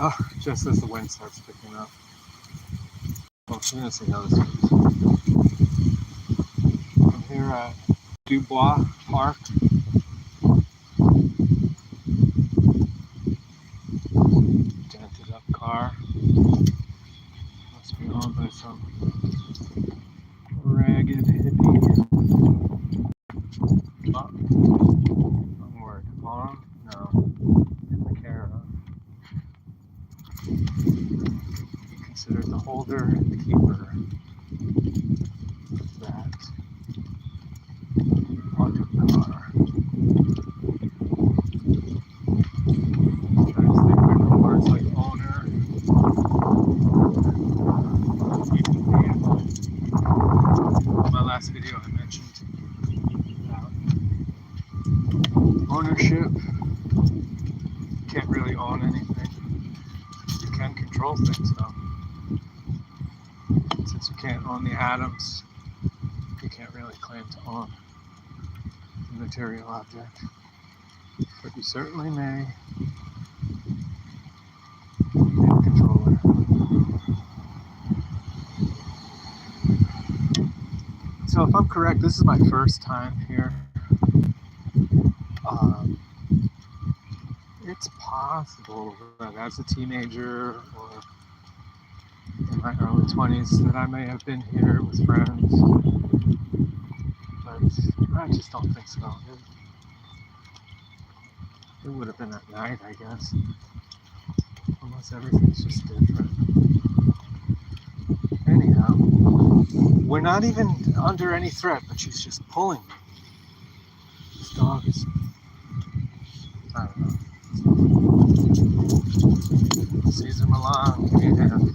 Oh, just as the wind starts picking up. Well, we're gonna see how this goes. I'm here at DuBois Park. Dented up car. Must be owned by some ragged hippie. Oh, wrong word. On? No. In the care of. Considered the holder and the keeper of that haunted car. Trying to think bigger words like owner. In my last video I mentioned ownership. You can't really own anything. You can control things though. Since you can't own the atoms, you can't really claim to own the material object. But you certainly may control it. So if I'm correct, this is my first time here. It's possible that as a teenager or in my early 20s that I may have been here with friends, but I just don't think so. It would have been at night, I guess, unless everything's just different. Anyhow, we're not even under any threat, but she's just pulling me. This dog is, I don't know. Caesar Milan, give me a hand.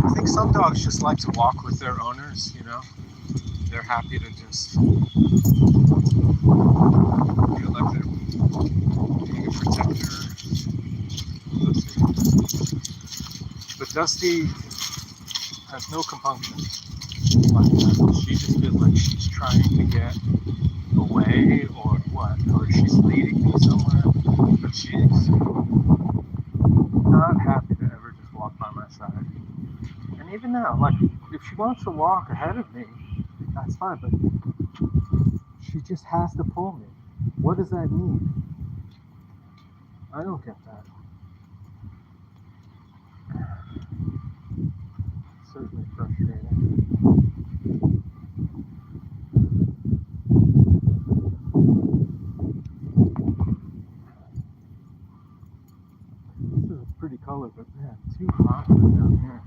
I think some dogs just like to walk with their owners, you know? They're happy to just feel like they're being a protector. But Dusty has no compunction like that. She just feels like she's trying to get away or what, or she's leading me somewhere, but she's not happy to ever just walk by my side. And even now, like, if she wants to walk ahead of me, that's fine, but she just has to pull me. What does that mean? I don't get that. It's certainly frustrating. This is a pretty color, but man, too hot down here.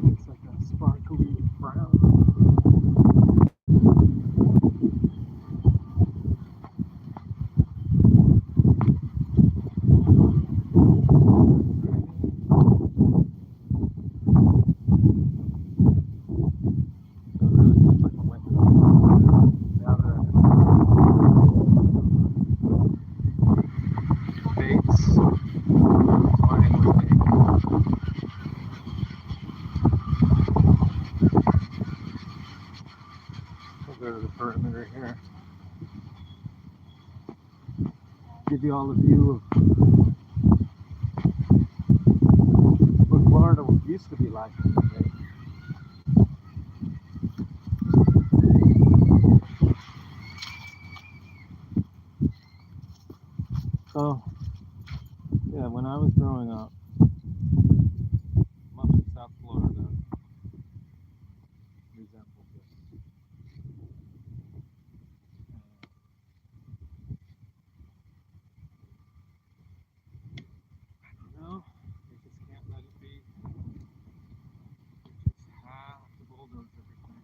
It's like a sparkly brown. Go to the perimeter here. Give you all a view of what Florida used to be like in the day. So, yeah, when I was growing up, much of South Florida resembled this. No, they just can't let it be. They just have to bulldoze everything.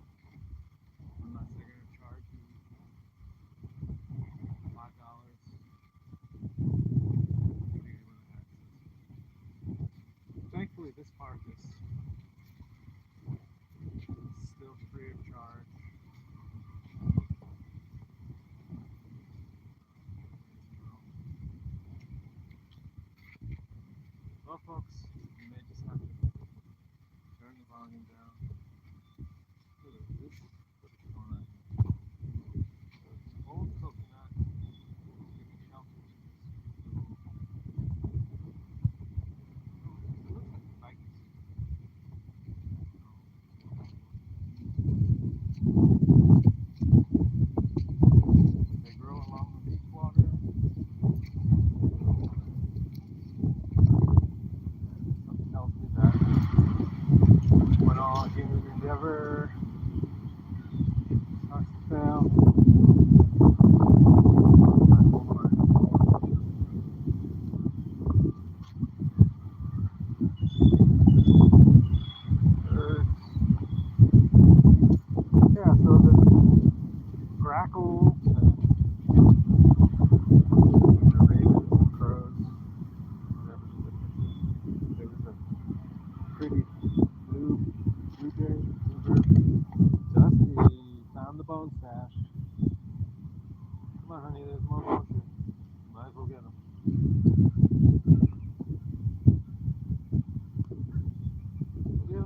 Unless they're going to charge you $5 to be able to access it. Thankfully, this park is still free of charge. Well, folks, you may just have to turn the volume down. What is going on? grackles and the ravens and crows, whatever the difference is. There was a pretty bluebird. Dusty found the bone stash. Come on, honey, there's more bones here. Might as well get them. You.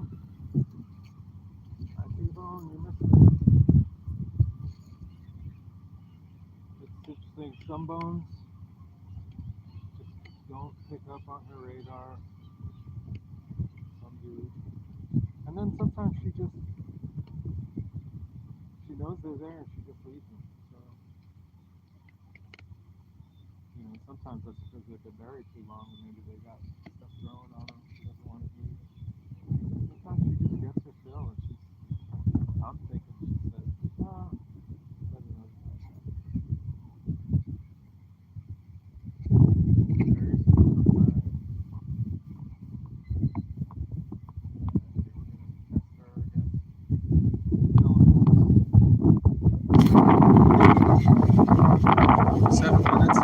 I see the bone, you're missing it. It's interesting, some bones just don't pick up on her radar. Some do. And then sometimes she knows they're there and she just leaves them. So, sometimes that's because they've been buried too long and maybe they got stuff growing on them. She doesn't want to eat it. Sometimes she just gets her fill and I'm thinking she says, oh, let me know. Very simplified. Test her again. 7 minutes.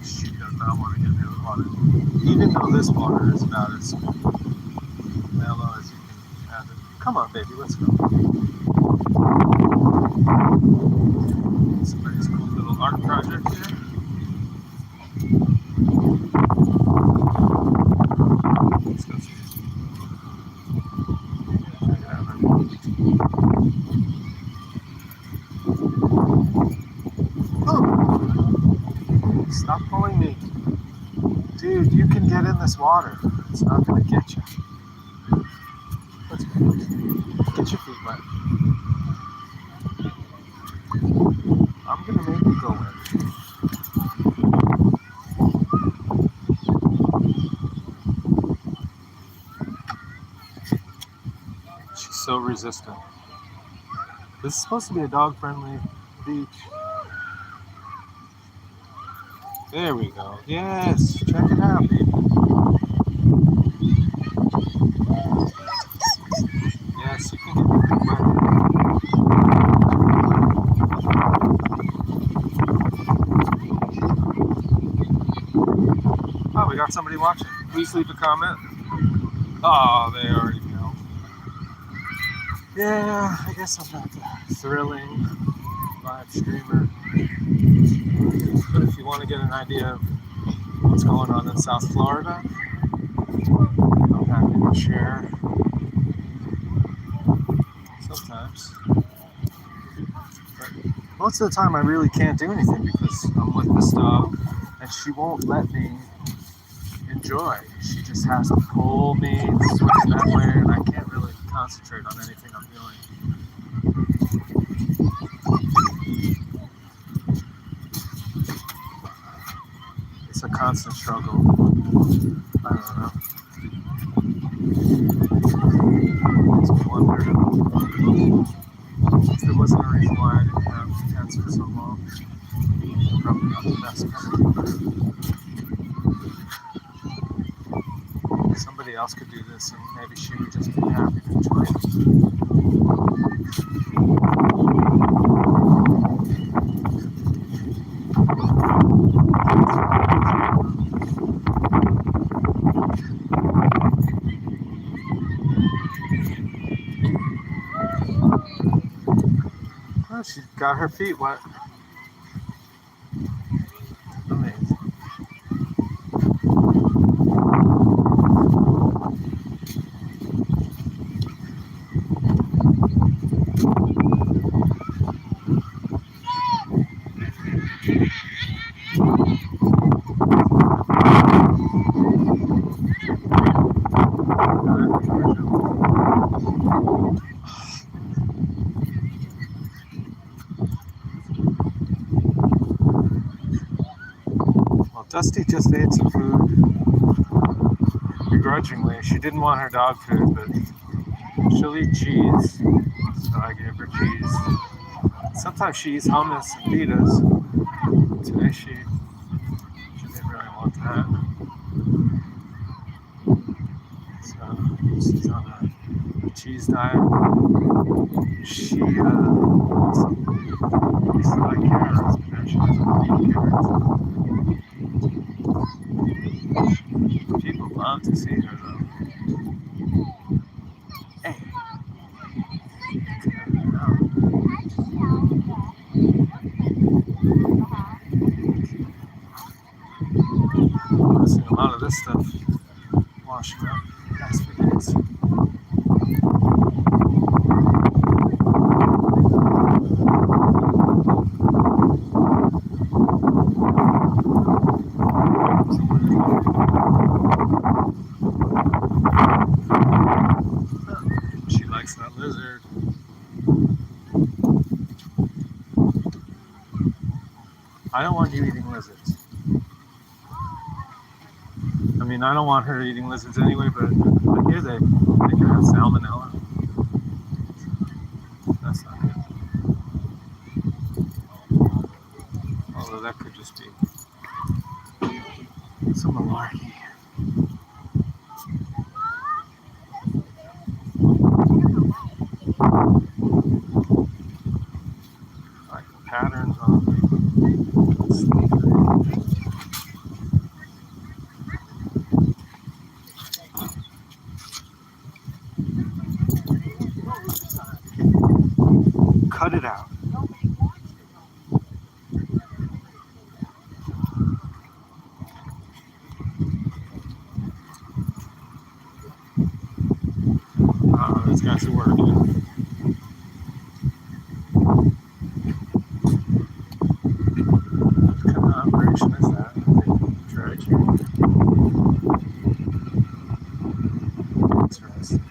She does not want to get near the water. Even though this water is about as mellow as you can have it. Come on, baby, let's go. Somebody's cool little art project here. Let's go see it. Check it out, honey. Oh! Stop pulling me. Dude, you can get in this water. It's not going to get you. Let's go. Get your feet wet. I'm going to make you go in. She's so resistant. This is supposed to be a dog-friendly beach. There we go. Yes, check it out, baby. Yes, you can get your feet wet. Oh, we got somebody watching. Please leave a comment. Oh, they already know. Yeah, I guess I'm not the thrilling live streamer. But if you want to get an idea of what's going on in South Florida, I'm happy to share. Sometimes. But most of the time I really can't do anything because I'm with this dog and she won't let me enjoy. She just has to pull me this way and that way and I can't really concentrate on anything I'm doing. It's a constant struggle. I don't know. Makes me wonder if there wasn't a reason why I didn't have cats for so long. Probably not the best kind. Somebody else could do this and maybe she would just be happy to enjoy it. Oh, she got her feet wet. Amazing. Dusty just ate some food, begrudgingly. She didn't want her dog food, but she'll eat cheese, so I gave her cheese. Sometimes she eats hummus and pitas. Today she didn't really want that. So she's on a cheese diet. She also used to like carrots, but now she doesn't eat carrots. People love to see her though. Hey. I'm seeing a lot of this stuff washing up last few days. She likes that lizard. I don't want you eating lizards. I mean, I don't want her eating lizards anyway, but I hear they can have salmonella. That's not good. Although that could just be some malarkey. Like patterns on the cut it out. Oh, these guys are working. What kind of operation is that? They drag you. Interesting.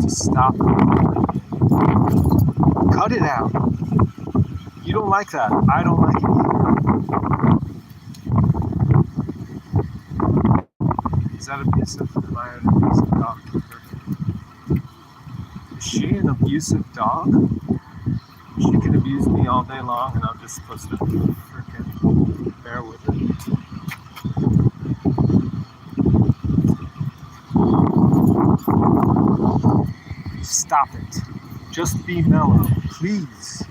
Stop. Cut it out. You don't like that. I don't like it. Is that abusive? Am I an abusive dog keeper? Is she an abusive dog? She can abuse me all day long and I'm just supposed to freaking bear with it. Stop it. Just be mellow, please.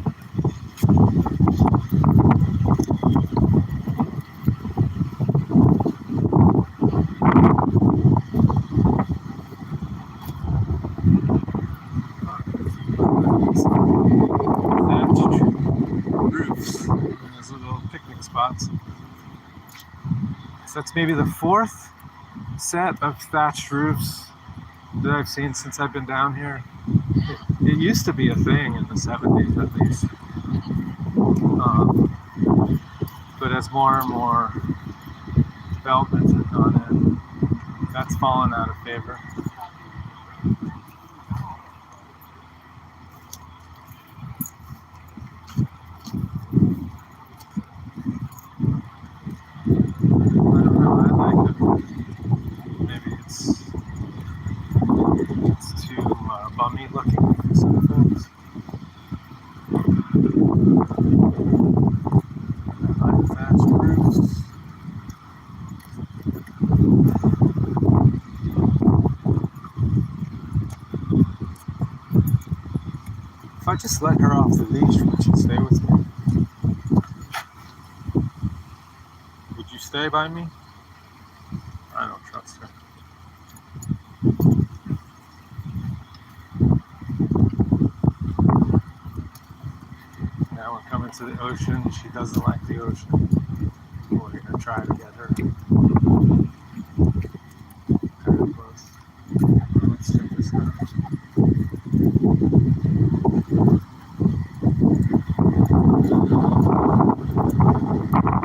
Roofs. There's little picnic spots. So that's maybe the fourth set of thatched roofs that I've seen since I've been down here. It used to be a thing in the 70s at least. But as more and more developments have gone in, that's fallen out of favor. I don't know, I like it. Maybe it's too bummy looking for some things. I submerged roof. If I just let her off the leash, would she stay with me? Would you stay by me? I don't trust her. Now we're coming to the ocean. She doesn't like the ocean. We're going to try to get her kind of close. Let's check this out.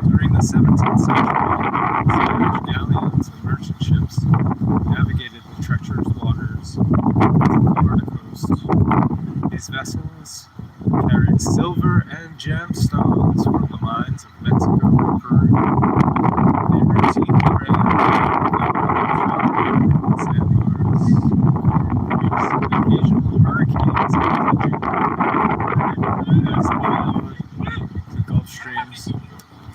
During the 17th century, Spanish galleons and merchant ships navigated the treacherous waters of the Florida coast. These vessels carried silver and gemstones from the mines of Mexico and Peru. They routinely ran sandbars, occasional hurricanes as they followed the Gulf Stream's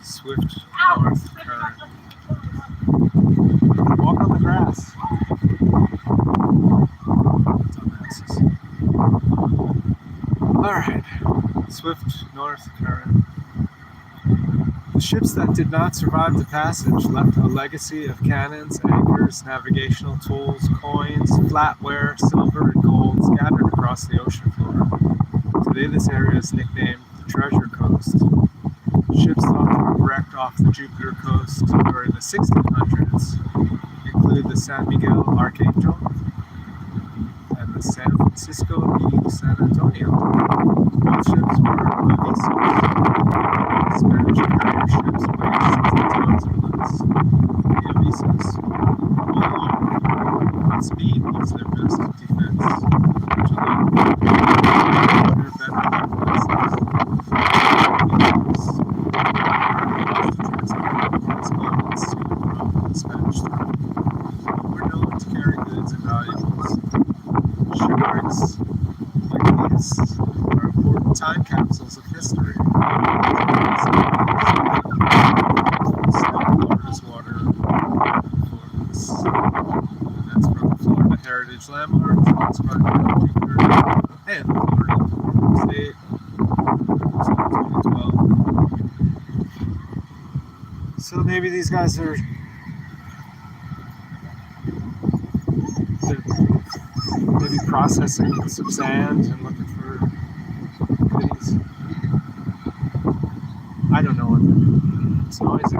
swift north current. Walk on the grass. Dumbasses. Alright, swift north current. The ships that did not survive the passage left a legacy of cannons, anchors, navigational tools, coins, flatware, silver, and gold scattered across the ocean floor. Today this area is nicknamed the Treasure Coast. Ships thought to have wrecked off the Jupiter coast during the 1600s include the San Miguel Archangel and the San Francisco y San Antonio. Both ships were vessels. Spanish carrier ships weighed 60 tons or less. The avisos, speed was their best defense. Their better vessels. Spanish throne. Were known to carry goods and valuables. Shipwrecks like these are important time capsules of history. Florida's water. That's from the Florida Heritage Landmark, sponsored by Jupiter and the Florida State. 2012. So maybe these guys are maybe processing some sand and looking for goodies. I don't know what they're doing. It's noisy.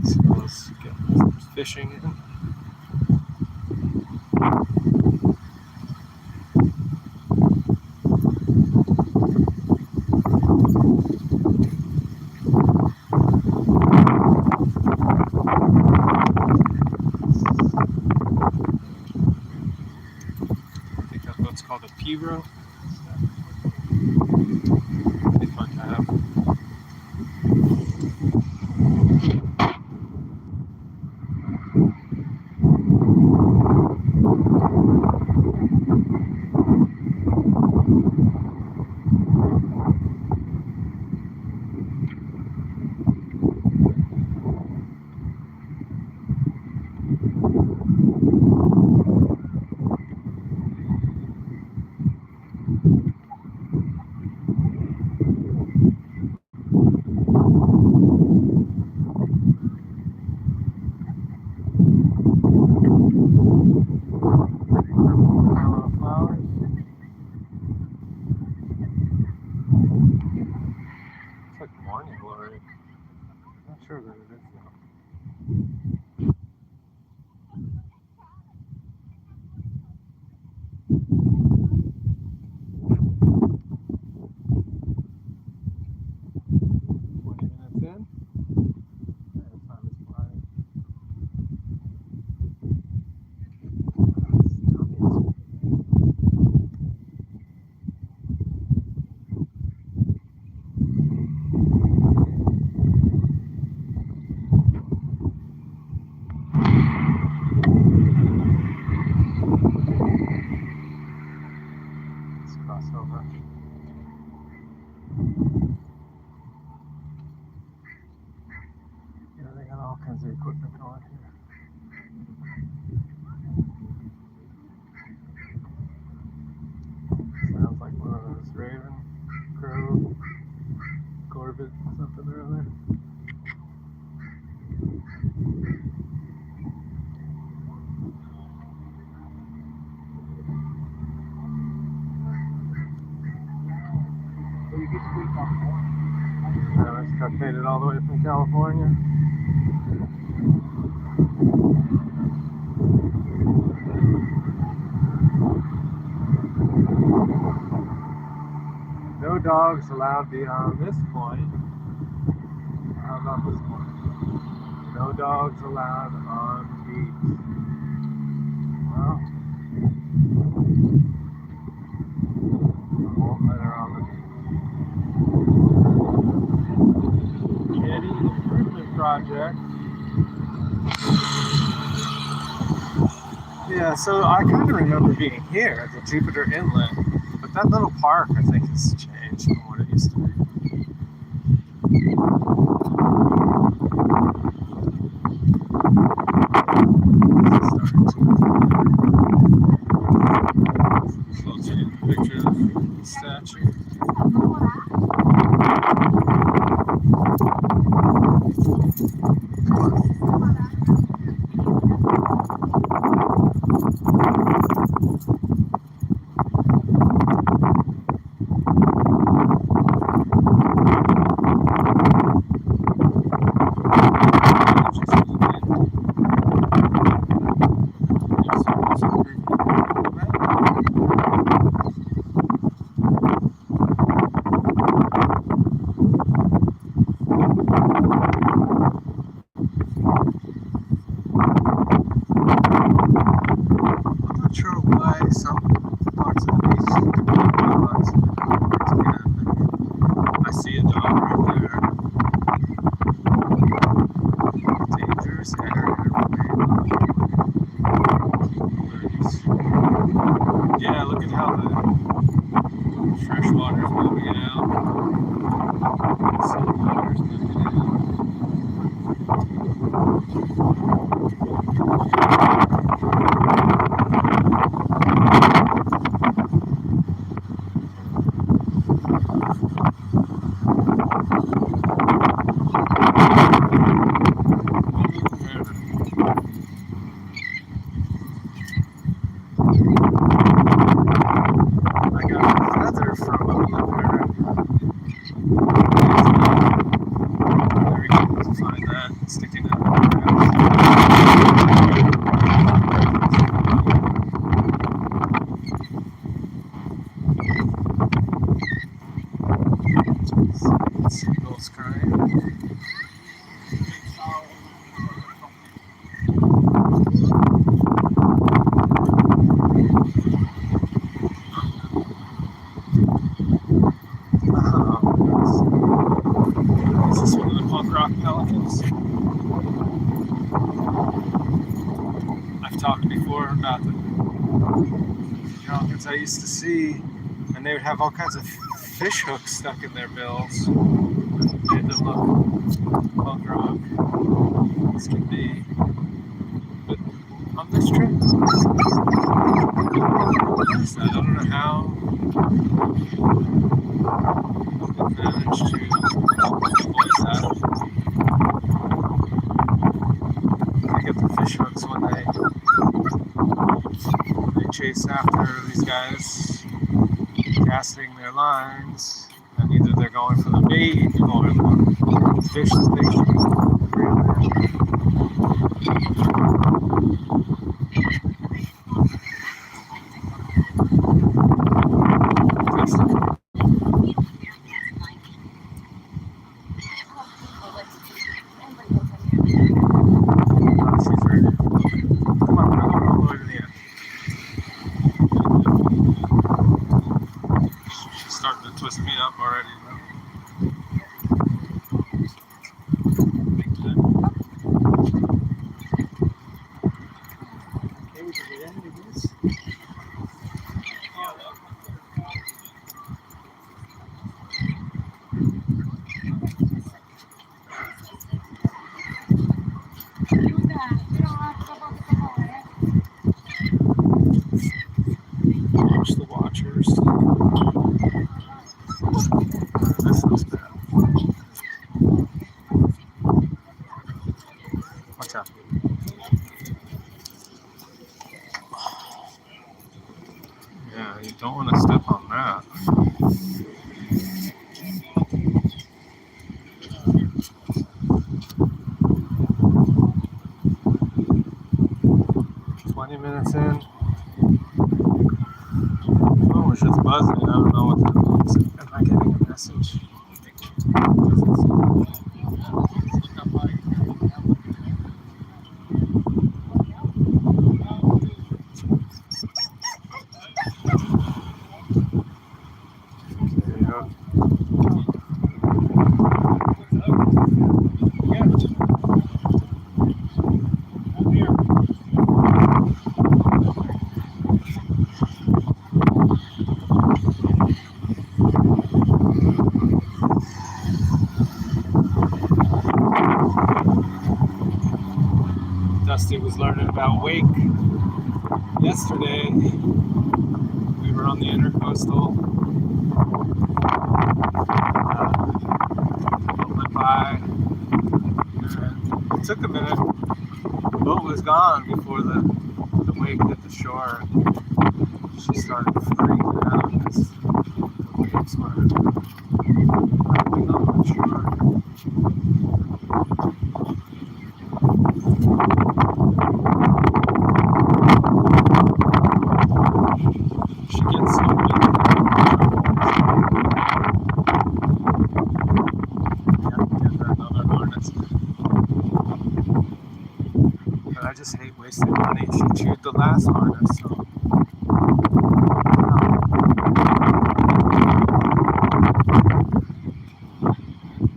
So let's get fishing in. Called a P-row. Be fun to have. Morning glory. I'm not sure that it is now. 20 minutes in. Time is flying. Let's cross over. kinds of equipment going here. Sounds like one of those Raven, Crow, Corvid, something or other. This truck made it all the way from California. No dogs allowed beyond this point. How about this point? No dogs allowed on beach. Well, I won't let her on the beach. Kitty Improvement Project. Yeah, so I kind of remember being here at the Jupiter Inlet, but that little park I think has changed from what it used to be. So I'll take a picture of the statue. Yeah, look at how the fresh water is moving it out. Salt water is moving it out. Talked before about the pelicans I used to see, and they would have all kinds of fish hooks stuck in their bills. Made them look punk rock as can be. But on this trip, I don't know how I managed to avoid that. I get the fish hooks when they chase after these guys casting their lines, and either they're going for the bait or going for fish that they shoot. She's ready. Come on, we're going all the way to the end. She's starting to twist me up already. watchers. This looks bad. Watch out. Yeah, you don't want to step on that. Minutes in. The phone was just buzzing. I don't know what that means. Am I getting a message? There you go. Dusty was learning about wake yesterday. We were on the intercoastal. Went by. And it took a minute. The boat was gone before the wake hit the shore. She started freaking out because the waves were popping on the shore. She gets so big. Give her another harness. But I just hate wasting money. She chewed the last harness, so.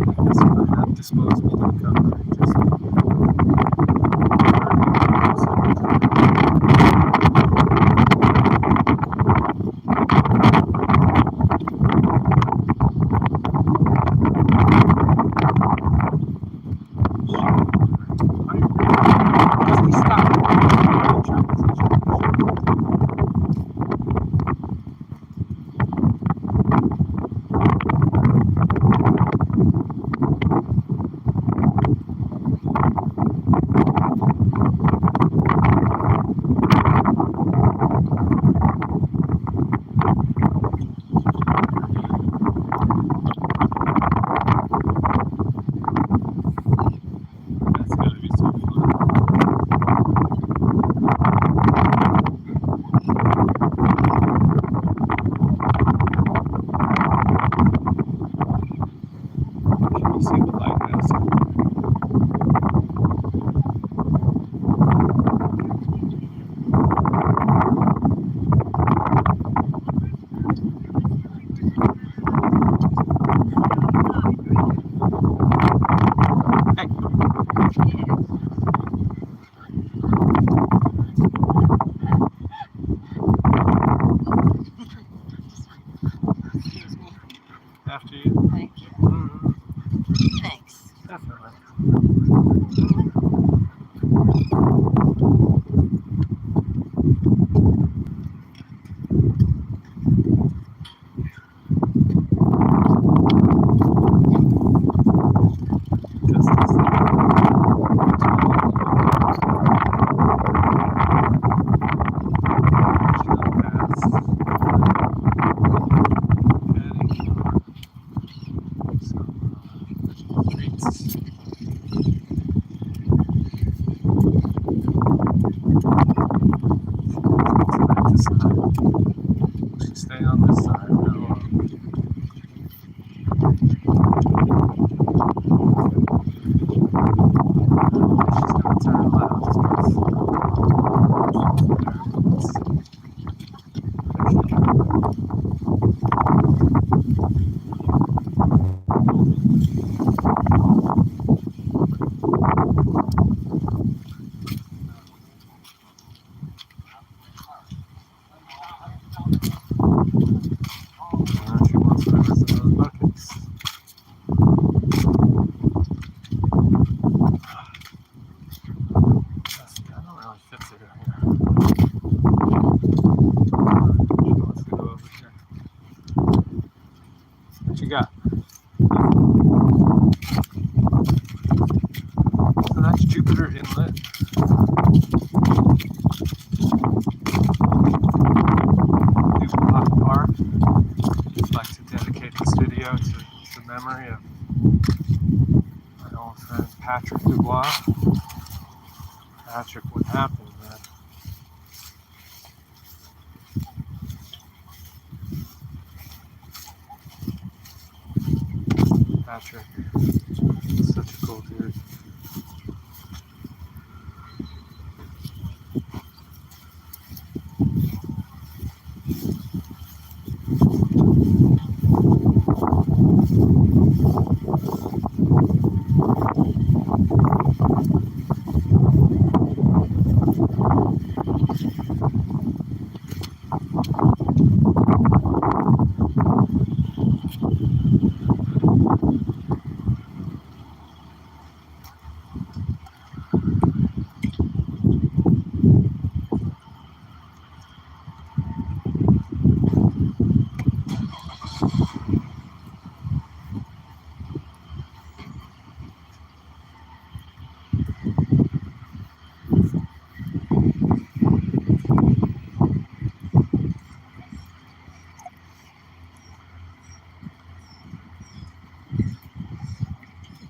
I guess if I had disposable income, I'd just. After you. Thank you. Mm-hmm. Thanks. Definitely. Stay on this side now. She's gonna turn left. She wants to visit those buckets. I don't really fit it in here. She wants to go you got? So that's Jupiter Inlet. DuBois Park. I'd like to dedicate this video to the memory of my old friend Patrick DuBois. Patrick, what happened, man? Patrick, such a cool dude.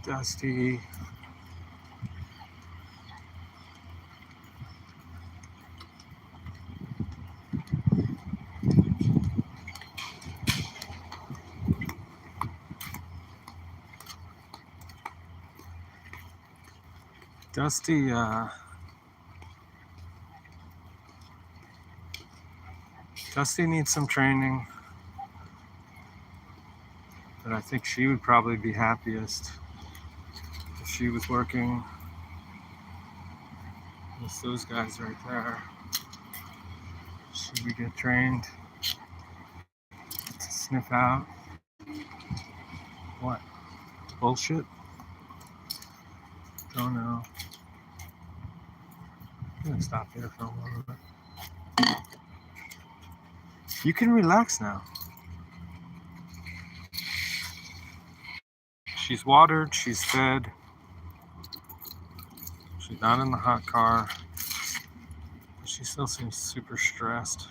Dusty. Dusty needs some training, but I think she would probably be happiest if she was working with those guys right there. She would get trained to sniff out what? Bullshit? Don't know. I'm gonna stop here for a moment. You can relax now. She's watered, she's fed. She's not in the hot car. But she still seems super stressed.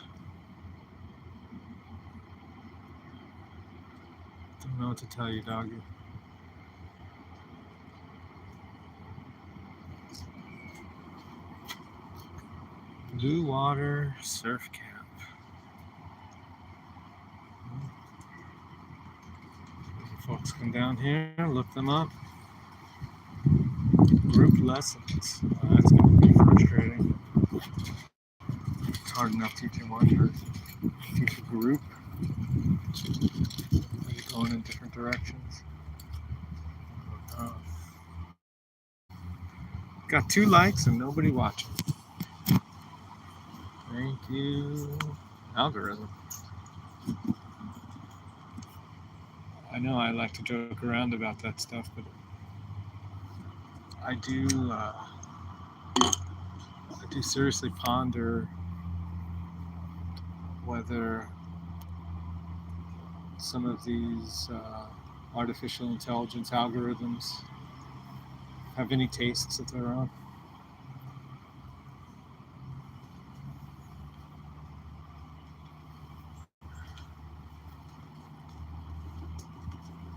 Don't know what to tell you, doggy. Blue Water Surf Camp. Folks come down here, look them up. Group lessons. That's going to be frustrating. It's hard enough teaching one person. Teach a group. Maybe going in different directions. Got 2 likes and nobody watching. Thank you, algorithm. I know I like to joke around about that stuff, but I do seriously ponder whether some of these artificial intelligence algorithms have any tastes of their own.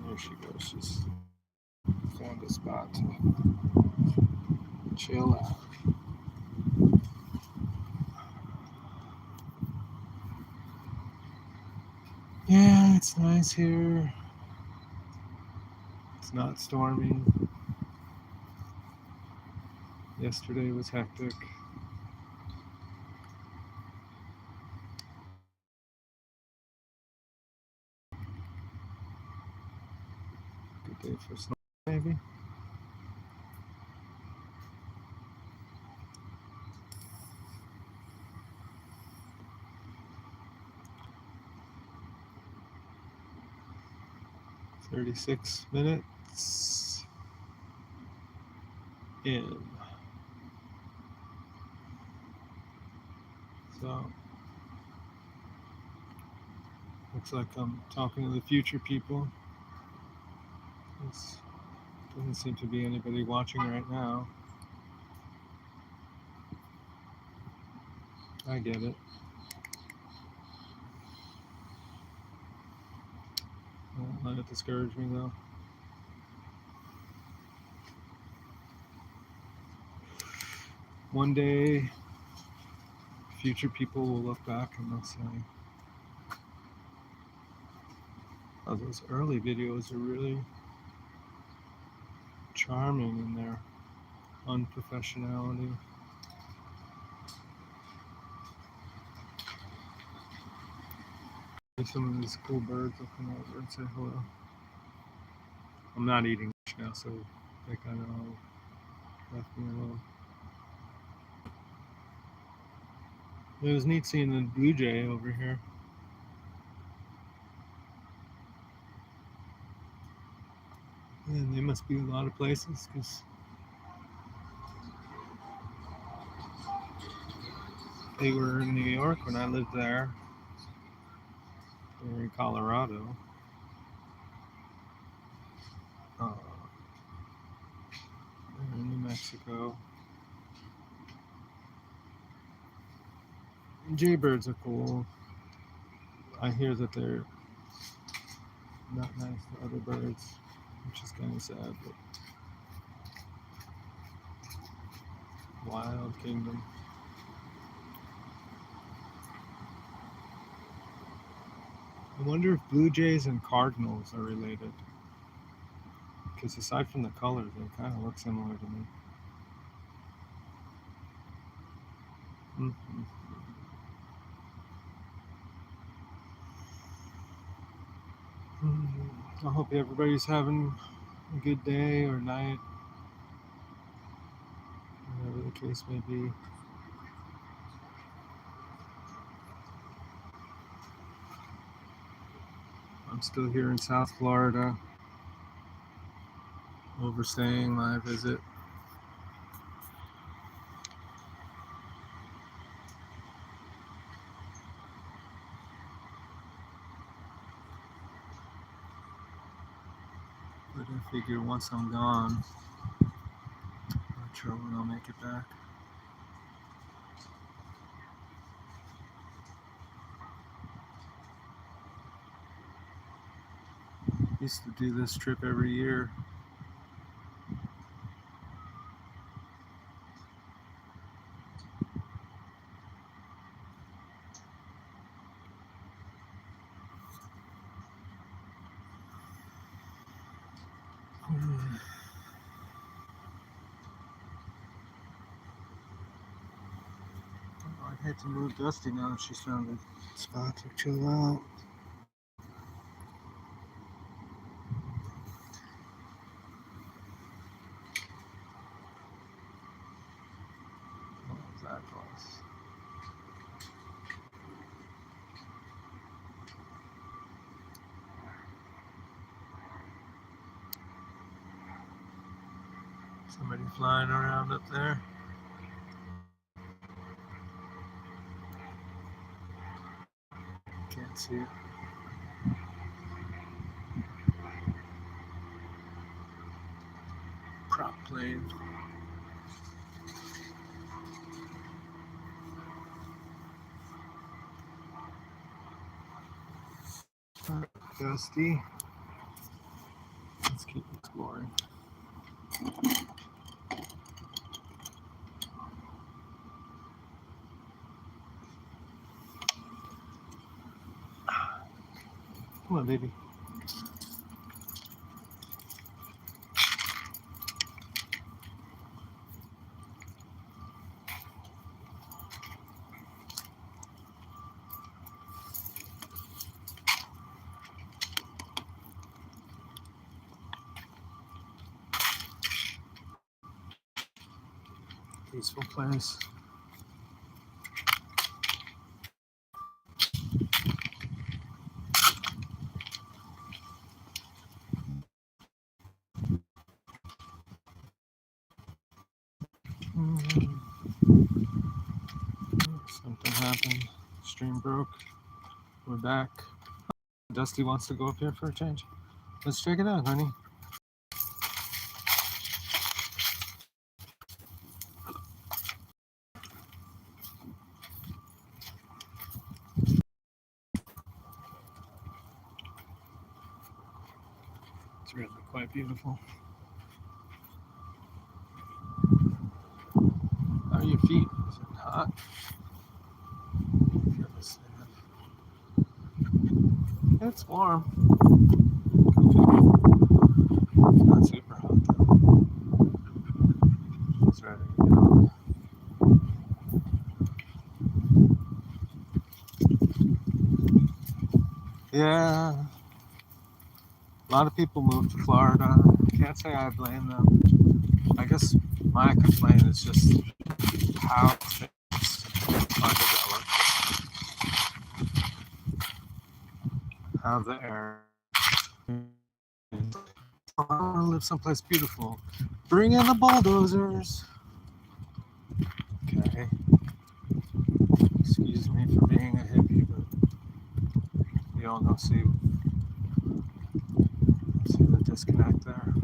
There she goes. She's found a spot to chill out. Yeah, it's nice here. It's not stormy. Yesterday was hectic. Good day for snow, maybe. "36 minutes in." So, looks like I'm talking to the future people. Doesn't seem to be anybody watching right now. I get it. Don't let it discourage me though. One day, future people will look back and they'll say, oh, those early videos are really charming in their unprofessionality. Some of these cool birds will come over and say hello. I'm not eating now, so they kind of all left me alone. It was neat seeing the blue jay over here. And they must be a lot of places because they were in New York when I lived there. They were in Colorado. They're in New Mexico. And jaybirds are cool. I hear that they're not nice to other birds, which is kind of sad, but wild kingdom. I wonder if blue jays and cardinals are related. Because aside from the colors, they kind of look similar to me. Mm-hmm. I hope everybody's having a good day or night, whatever the case may be. I'm still here in South Florida, overstaying my visit. But I figure once I'm gone, I'm not sure when I'll make it back. Used to do this trip every year. I hate to move Dusty now that she's found a spot to chill out. What was that place? Somebody flying around up there. Can't see it. Prop plane. Dusty. Let's keep exploring. Come on, baby. Peaceful place. Something happened. Stream broke. We're back. Dusty wants to go up here for a change. Let's check it out, honey. It's really quite beautiful. How are your feet? Is it hot? Feel the sand. It's warm. Not super hot though. It's ready to get on. Yeah, a lot of people move to Florida. Can't say I blame them. I guess my complaint is just how things are developed, how the air. I want to live someplace beautiful. Bring in the bulldozers. Okay. Excuse me for being a hippie, but you all don't see the disconnect there.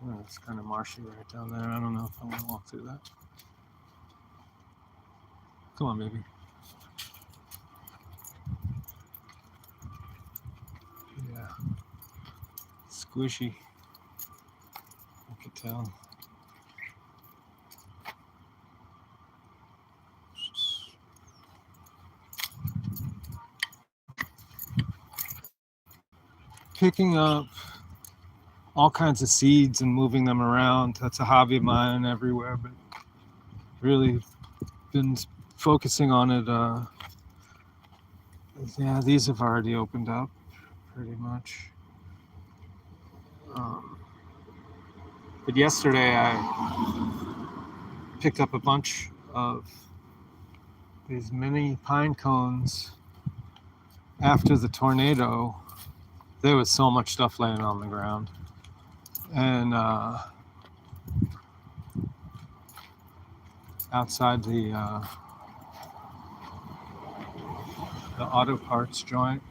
Oh, it's kind of marshy right down there. I don't know if I want to walk through that. Come on, baby. Yeah. Squishy. I could tell. Picking up all kinds of seeds and moving them around. That's a hobby of mine everywhere, but really been focusing on it. Yeah, these have already opened up pretty much. But yesterday I picked up a bunch of these mini pine cones. After the tornado, there was so much stuff laying on the ground. And outside the auto parts joint,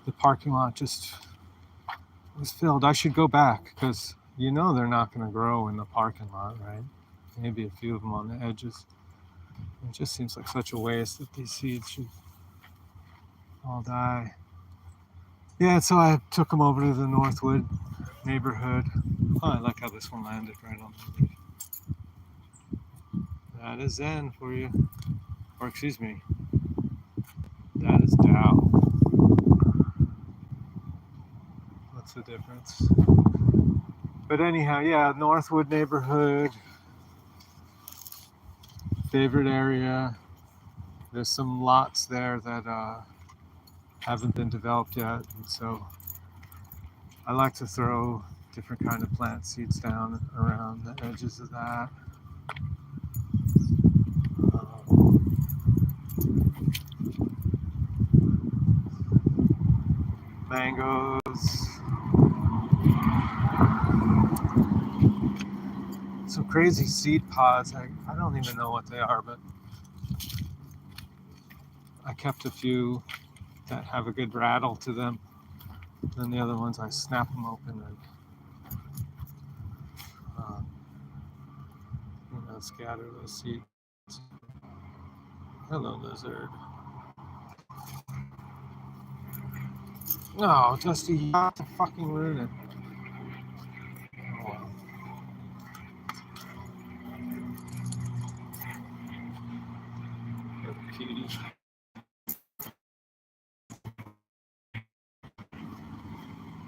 the parking lot just was filled. I should go back because you know they're not going to grow in the parking lot, right? Maybe a few of them on the edges. It just seems like such a waste that these seeds should all die. Yeah, so I took them over to the Northwood neighborhood. Oh, I like how this one landed right on the leaf. That is Zen for you. Or excuse me, that is Tao. What's the difference? But anyhow, yeah, Northwood neighborhood. Favorite area. There's some lots there that haven't been developed yet, and so I like to throw different kind of plant seeds down around the edges of that. Mangoes. Some crazy seed pods. I don't even know what they are, but I kept a few that have a good rattle to them. Then the other ones I snap them open and scatter those seeds. Hello, lizard. No, Dusty, you have to fucking ruin it. Oh. Kitty.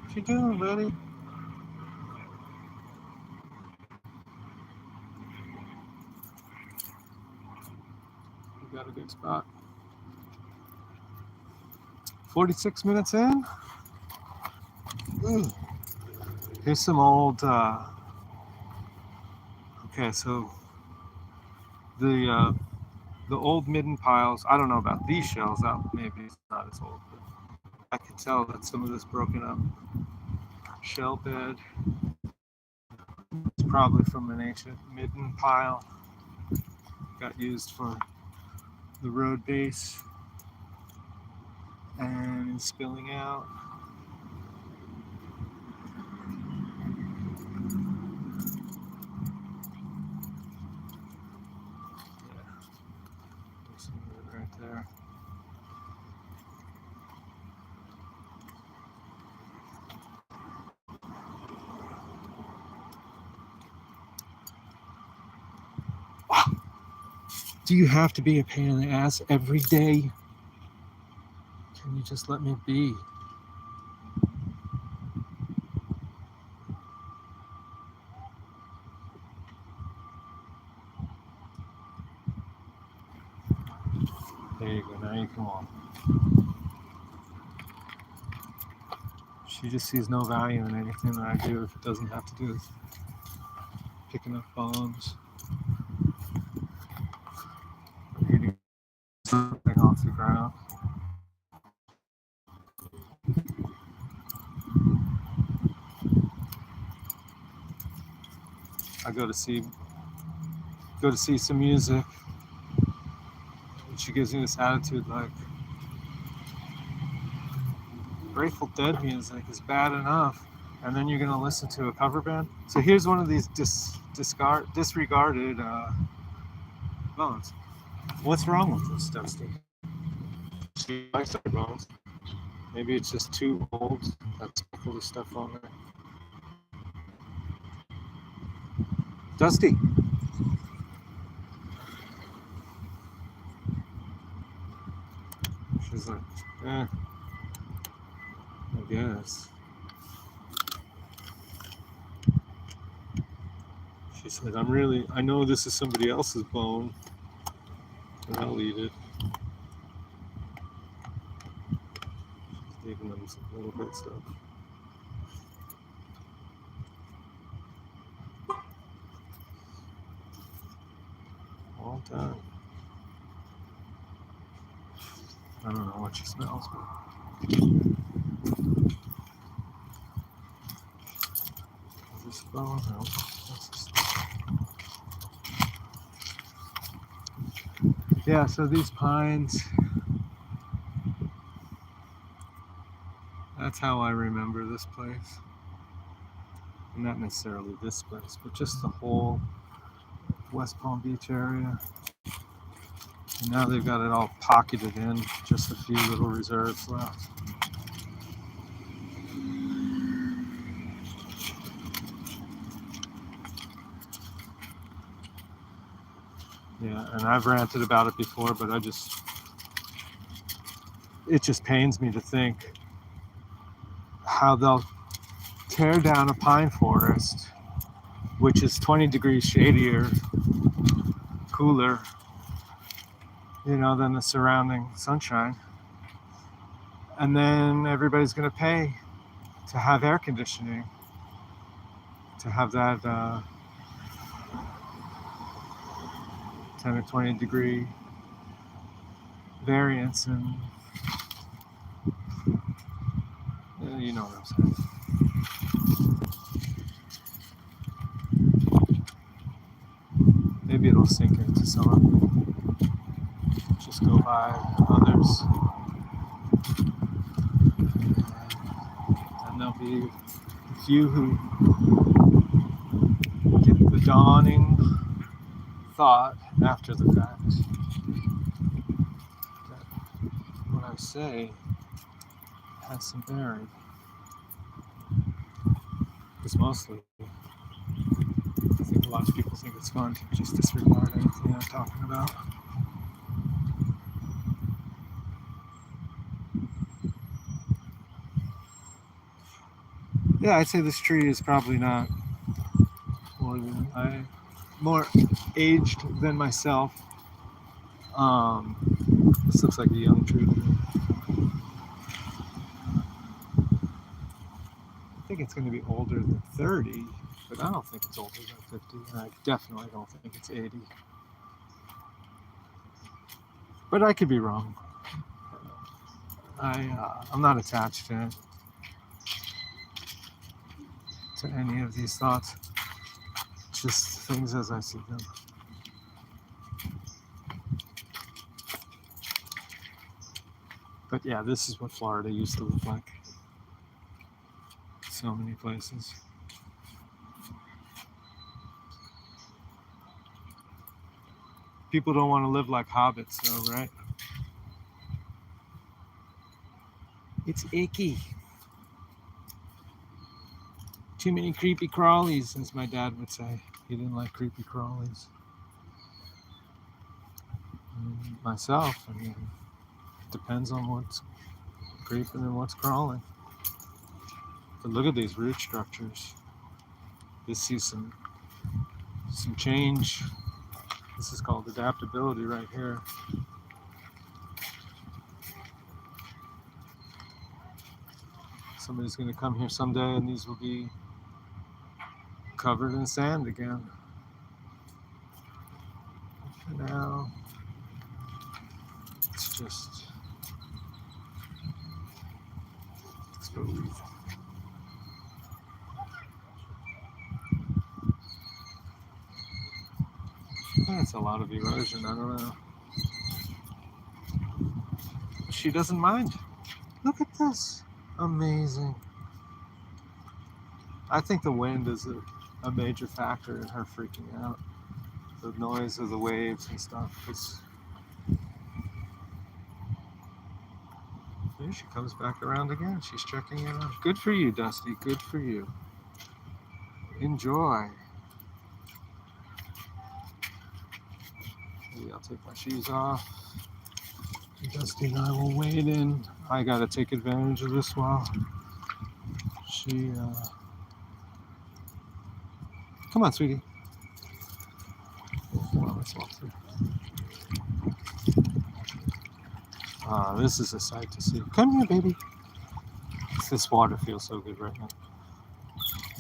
What you doing, buddy? You got a good spot. 46 minutes in. Ooh. Here's some old. Okay, so the old midden piles. I don't know about these shells. That maybe it's not as old, but I can tell that some of this broken up shell bed. It's probably from an ancient midden pile. Got used for the road base and spilling out. Yeah, there's some wood right there. Do you have to be a pain in the ass every day? Can you just let me be? There you go, now you come on. She just sees no value in anything that I do if it doesn't have to do with picking up bones, eating something off the ground. I go to see some music, and she gives me this attitude like, Grateful Dead music is bad enough, and then you're gonna listen to a cover band. So here's one of these disregarded bones. What's wrong with this, Dusty? She likes our bones. Maybe it's just too old. That's full of stuff on there. Dusty. She's like, I guess. She said, I know this is somebody else's bone, but I'll eat it. She's leaving them some little bit stuff. All done. I don't know what she smells, but is this a bone? No. What's this? Yeah, so these pines, that's how I remember this place. Not necessarily this place, but just the whole West Palm Beach area. And now they've got it all pocketed in, just a few little reserves left. Yeah, and I've ranted about it before, but it just pains me to think how they'll tear down a pine forest, which is 20 degrees shadier, cooler, than the surrounding sunshine. And then everybody's going to pay to have air conditioning, to have that 10 or 20 degree variance, and you know what I'm saying. Maybe it'll sink into some, just go by others, and there'll be a few who get the dawning thought after the fact that what I say has some bearing. Because mostly, I think a lot of people think it's fun to just disregard anything I'm talking about. Yeah, I'd say this tree is probably not more aged than myself. This looks like a young tree. I think it's going to be older than 30, but I don't think it's older than 50, and I definitely don't think it's 80. But I could be wrong. I'm not attached to any of these thoughts. Just things as I see them. But yeah, this is what Florida used to look like. So many places. People don't want to live like hobbits, though, right? It's icky. Too many creepy crawlies, as my dad would say. He didn't like creepy crawlies. myself. I mean, it depends on what's creeping and what's crawling. But look at these root structures. You see some change. This is called adaptability right here. Somebody's going to come here someday and these will be covered in sand again. For now, it's just exposed. That's a lot of erosion, I don't know. She doesn't mind. Look at this. Amazing. I think the wind is a major factor in her freaking out. The noise of the waves and stuff. Here she comes back around again. She's checking it out. Good for you, Dusty. Good for you. Enjoy. Maybe I'll take my shoes off. Dusty and I will wade in. I gotta take advantage of this while she, come on, sweetie. Come on, let's walk through. This is a sight to see. Come here, baby. This water feels so good right now.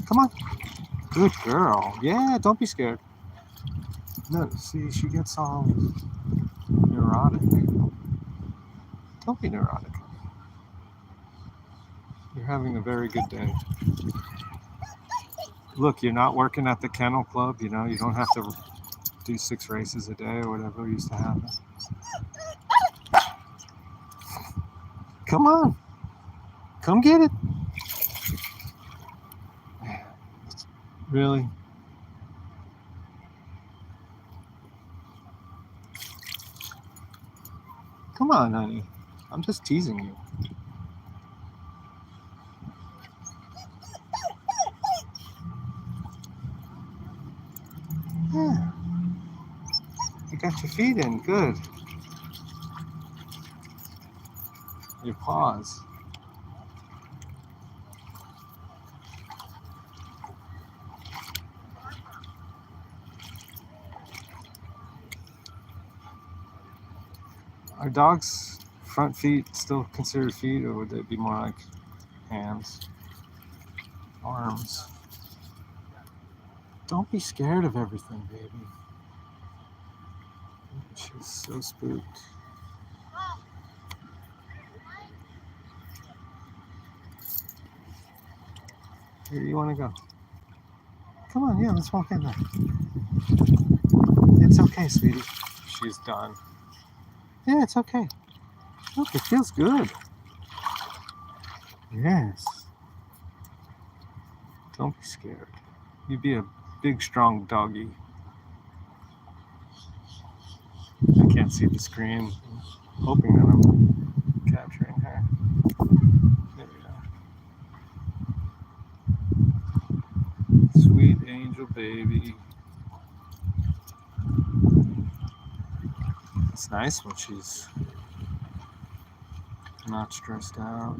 Come on. Good girl. Yeah, don't be scared. No, see, she gets all neurotic. Don't be neurotic. You're having a very good day. Look, you're not working at the kennel club, you know, you don't have to do 6 races a day or whatever used to happen. Come on. Come get it. Really? Come on, honey. I'm just teasing you. Yeah. You got your feet in. Good. Your paws. Are dogs' front feet still considered feet, or would they be more like hands, arms? Don't be scared of everything, baby. She's so spooked. Where do you want to go? Come on, yeah, let's walk in there. It's okay, sweetie. She's done. Yeah, it's okay. Look, it feels good. Yes. Don't be scared. You be a big, strong doggy. I can't see the screen. I'm hoping that I'm capturing her. There we go. Sweet angel baby. It's nice when she's not stressed out.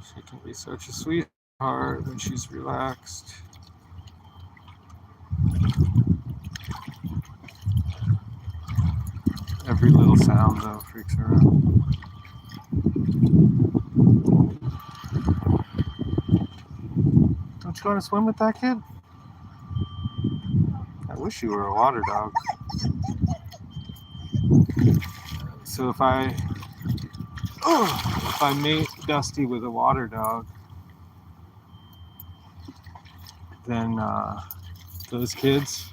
She can be such a sweetheart when she's relaxed. Every little sound, though, freaks her out. Don't you want to swim with that kid? I wish you were a water dog. So if I mate Dusty with a water dog, then those kids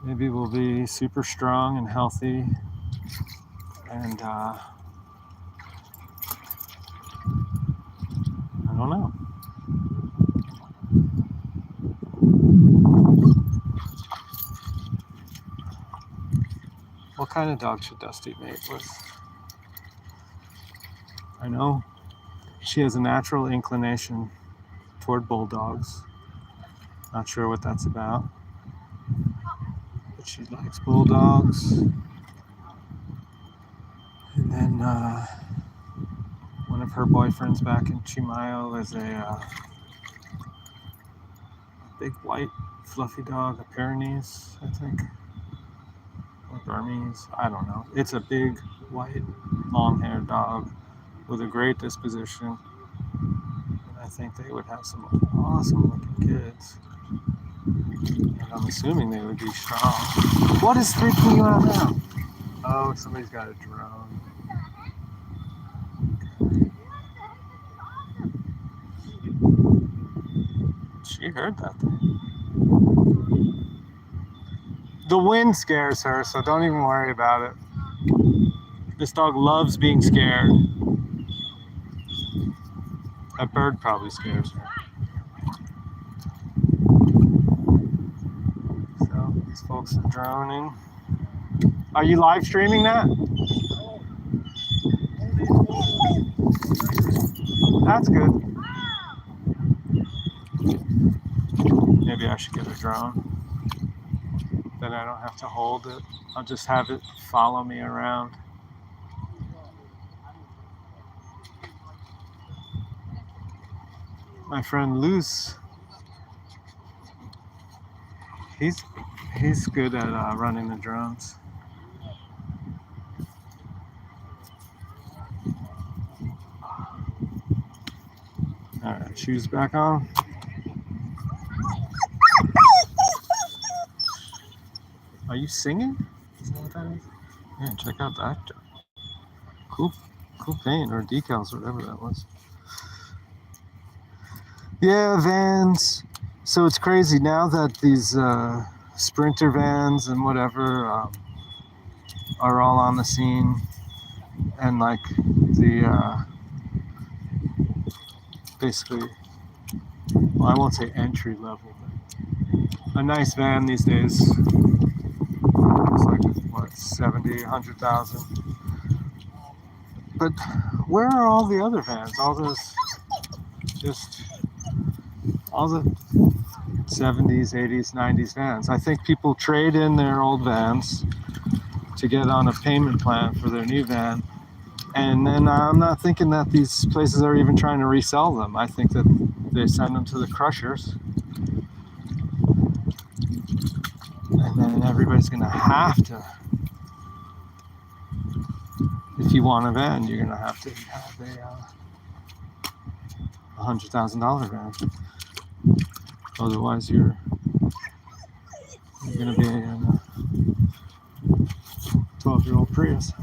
maybe will be super strong and healthy, and I don't know. What kind of dog should Dusty mate with? I know she has a natural inclination toward bulldogs. Not sure what that's about. but she likes bulldogs. And then one of her boyfriends back in Chimayo is a big white fluffy dog, a Pyrenees, I think, or Burmese, I don't know. It's a big white long-haired dog with a great disposition, and I think they would have some awesome-looking kids. And I'm assuming they would be strong. What is freaking you out now? Oh, somebody's got a drone. She heard that thing. The wind scares her, so don't even worry about it. This dog loves being scared. That bird probably scares her. So these folks are droning. Are you live streaming that? That's good. Maybe I should get a drone. Then I don't have to hold it. I'll just have it follow me around. My friend Luce, he's good at running the drones. All right, shoes back on. Are you singing? Is that what that is? Yeah, check out that. Cool paint or decals, whatever that was. Yeah, vans. So it's crazy now that these Sprinter vans and whatever are all on the scene, and like the basically, well, I won't say entry level, but a nice van these days. It's like, what, 70, 100,000. But where are all the other vans? All the 70s, 80s, 90s vans. I think people trade in their old vans to get on a payment plan for their new van. And then I'm not thinking that these places are even trying to resell them. I think that they send them to the crushers. And then everybody's going to have to, if you want a van, you're going to have a $100,000 van. Otherwise, you're going to be in a 12-year-old Prius.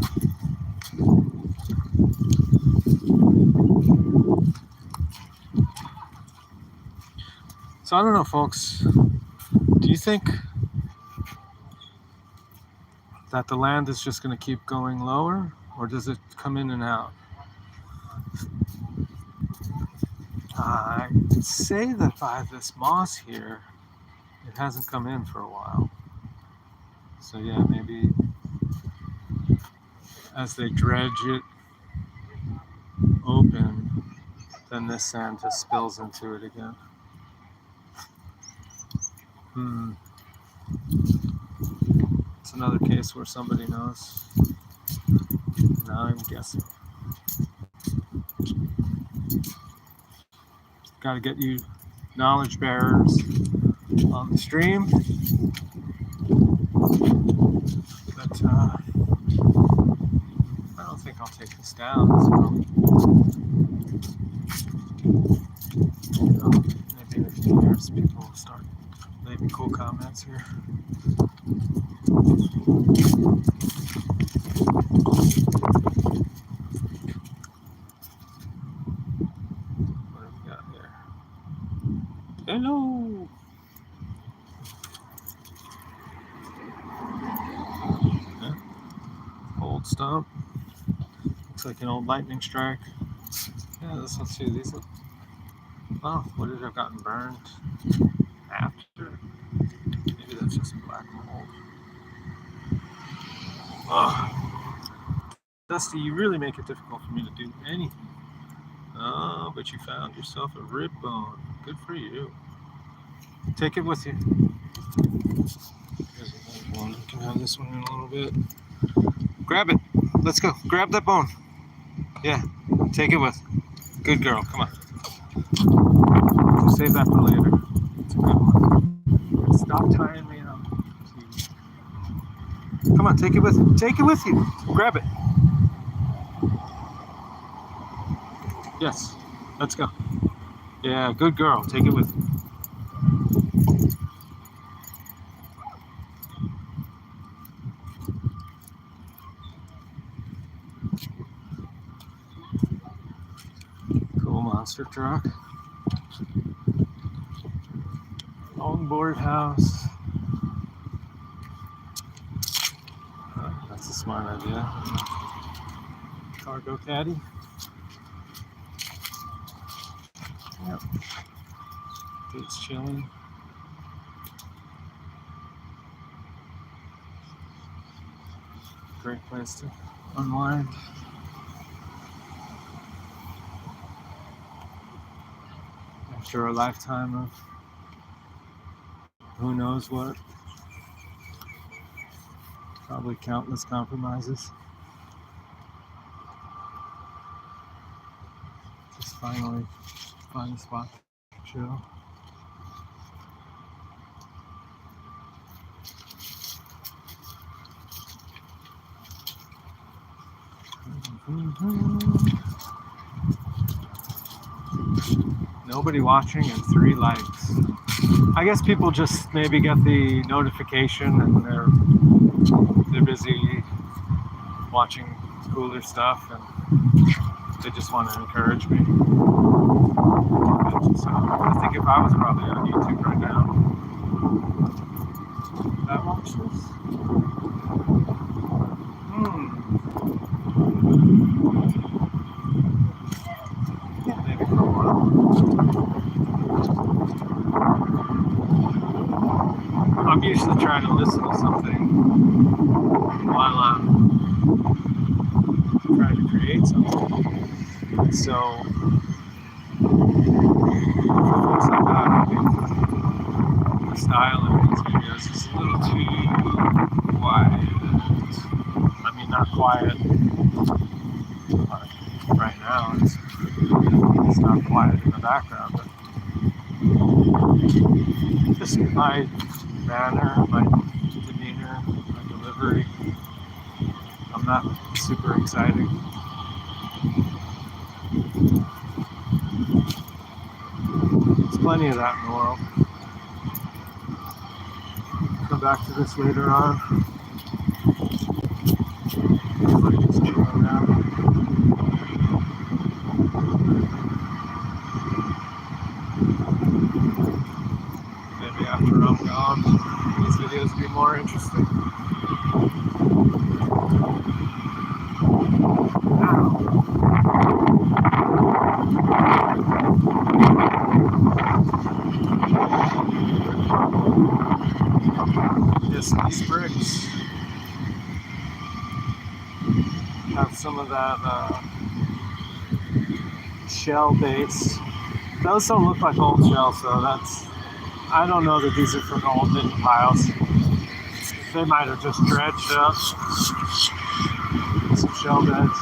So I don't know, folks. Do you think that the land is just going to keep going lower, or does it come in and out? I'd say that by this moss here, it hasn't come in for a while. So yeah, maybe as they dredge it open, then this sand just spills into it again. It's another case where somebody knows. Now I'm guessing. Got to get you knowledge bearers on the stream. But I don't think I'll take this down. So maybe in a few years people will start leaving cool comments here. What do we got here? Hello. Yeah. Old stump. Looks like an old lightning strike. Yeah, this one too. These look. Oh, would it have gotten burned after? Maybe that's just black mold. Oh. Dusty, you really make it difficult for me to do anything. Oh, but you found yourself a rib bone. Good for you. Take it with you. Here's a little one. We can have this one in a little bit. Grab it. Let's go. Grab that bone. Yeah. Take it with. Good girl. Come on. We'll save that for later. It's a good one. Stop tying me up. Jeez. Come on. Take it with you. Take it with you. Grab it. Yes. Let's go. Yeah. Good girl. Take it with you. Monster truck. Longboard house. That's a smart idea. Cargo caddy. Yep. Dude's chilling. Great place to unwind. After a lifetime of who knows what, probably countless compromises. Just finally find a spot to chill. Nobody watching and 3 likes. I guess people just maybe get the notification and they're busy watching cooler stuff and they just want to encourage me. So I think if I was probably on YouTube right now, would I watch this? Yeah, maybe for a while. I'm usually trying to listen to something while I'm trying to create something. So, for folks like that, I think the style of these videos is a little too quiet. I mean, not quiet. Right now, it's not quiet in the background, but just my manner, my demeanor, my delivery. I'm not super exciting. There's plenty of that in the world. Come back to this later on. Just chilling out. Maybe after I'm gone, these videos will be more interesting. Yes, these bricks have some of that shell base. Those don't look like old shells, so I don't know that these are from old hidden piles. They might have just dredged up some shell beds.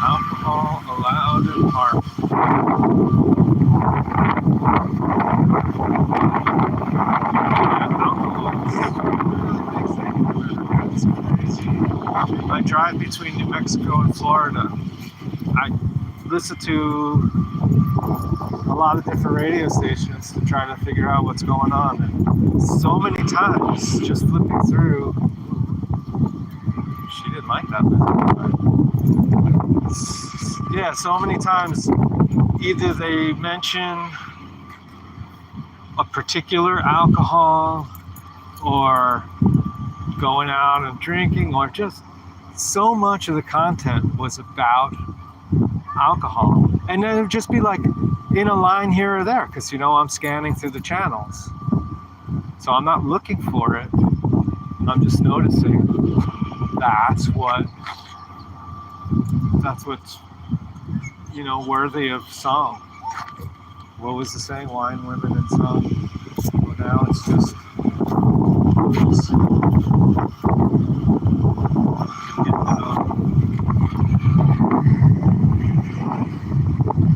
Alcohol allowed in park. I drive between New Mexico and Florida. I listen to a lot of different radio stations to try to figure out what's going on. And so many times, just flipping through, she didn't like that. Yeah, so many times, either they mention a particular alcohol or going out and drinking, or just so much of the content was about alcohol. And then it would just be like in a line here or there, because I'm scanning through the channels. So I'm not looking for it. I'm just noticing that's what's worthy of song. What was the saying? Wine, women, and song. Well, now it's just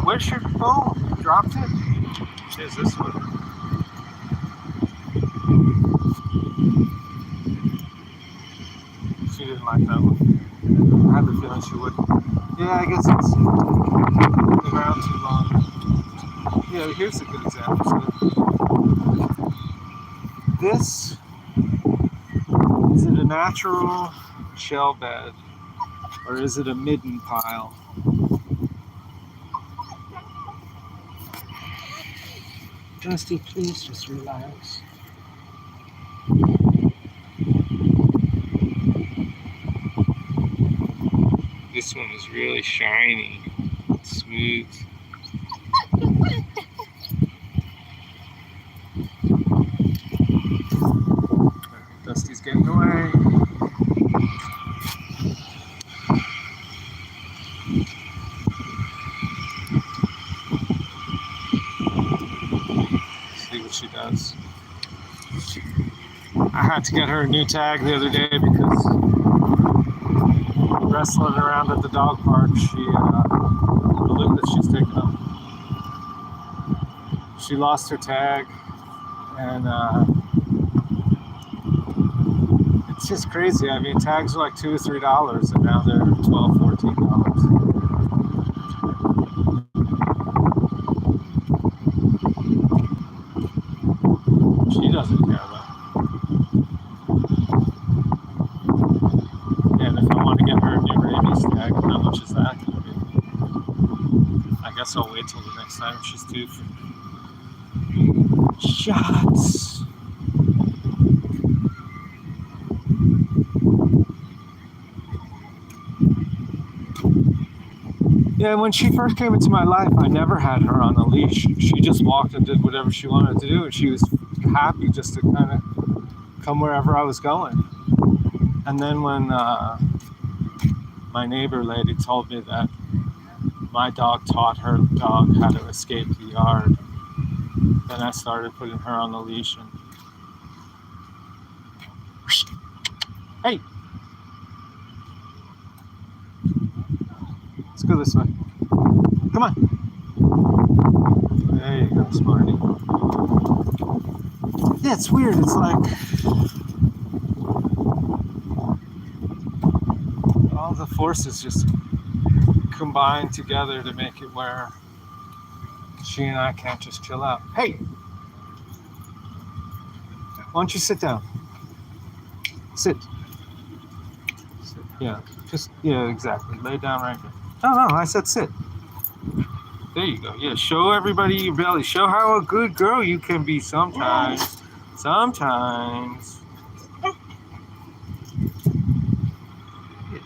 where's your phone? You dropped it? Here's this one. She didn't like that one. I had the feeling she would. Yeah, I guess it's been around too long. Yeah, here's a good example. So this, is it a natural shell bed or is it a midden pile? Dusty, please just relax. This one is really shiny, smooth. Dusty's getting away. See what she does. I had to get her a new tag the other day because wrestling around at the dog park, the balloon that she's taking up, she lost her tag, and it's just crazy. I mean, tags are like $2 or $3, and now they're $12, $14. She doesn't care though. And if I want to get her a new rabies tag, how much is that going to be? I guess I'll wait till the next time she's due for shots. Yeah, when she first came into my life, I never had her on a leash. She just walked and did whatever she wanted to do, and she was happy just to kind of come wherever I was going. And then when my neighbor lady told me that my dog taught her dog how to escape the yard, then I started putting her on the leash. And hey, let's go this way. Come on. There you go, Smarty. Yeah, it's weird. It's like all the forces just combine together to make it where she and I can't just chill out. Hey, why don't you sit down? Sit. Yeah, yeah, exactly. Lay down right here. No, I said sit. There you go. Yeah, show everybody your belly. Show how a good girl you can be sometimes. Sometimes. Yes.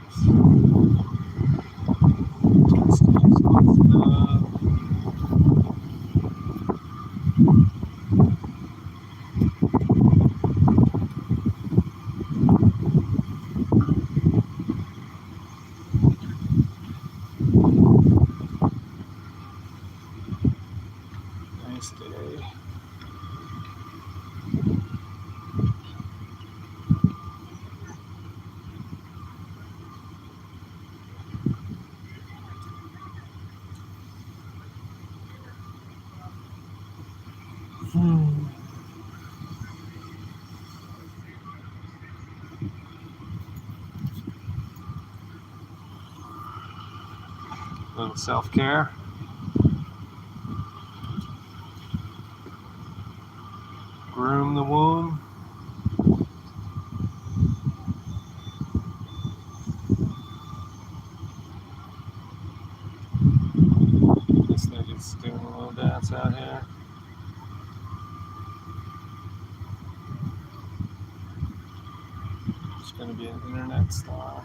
Nice day. Little self-care. Groom the womb. This nigga's doing a little dance out here. She's gonna be an internet star.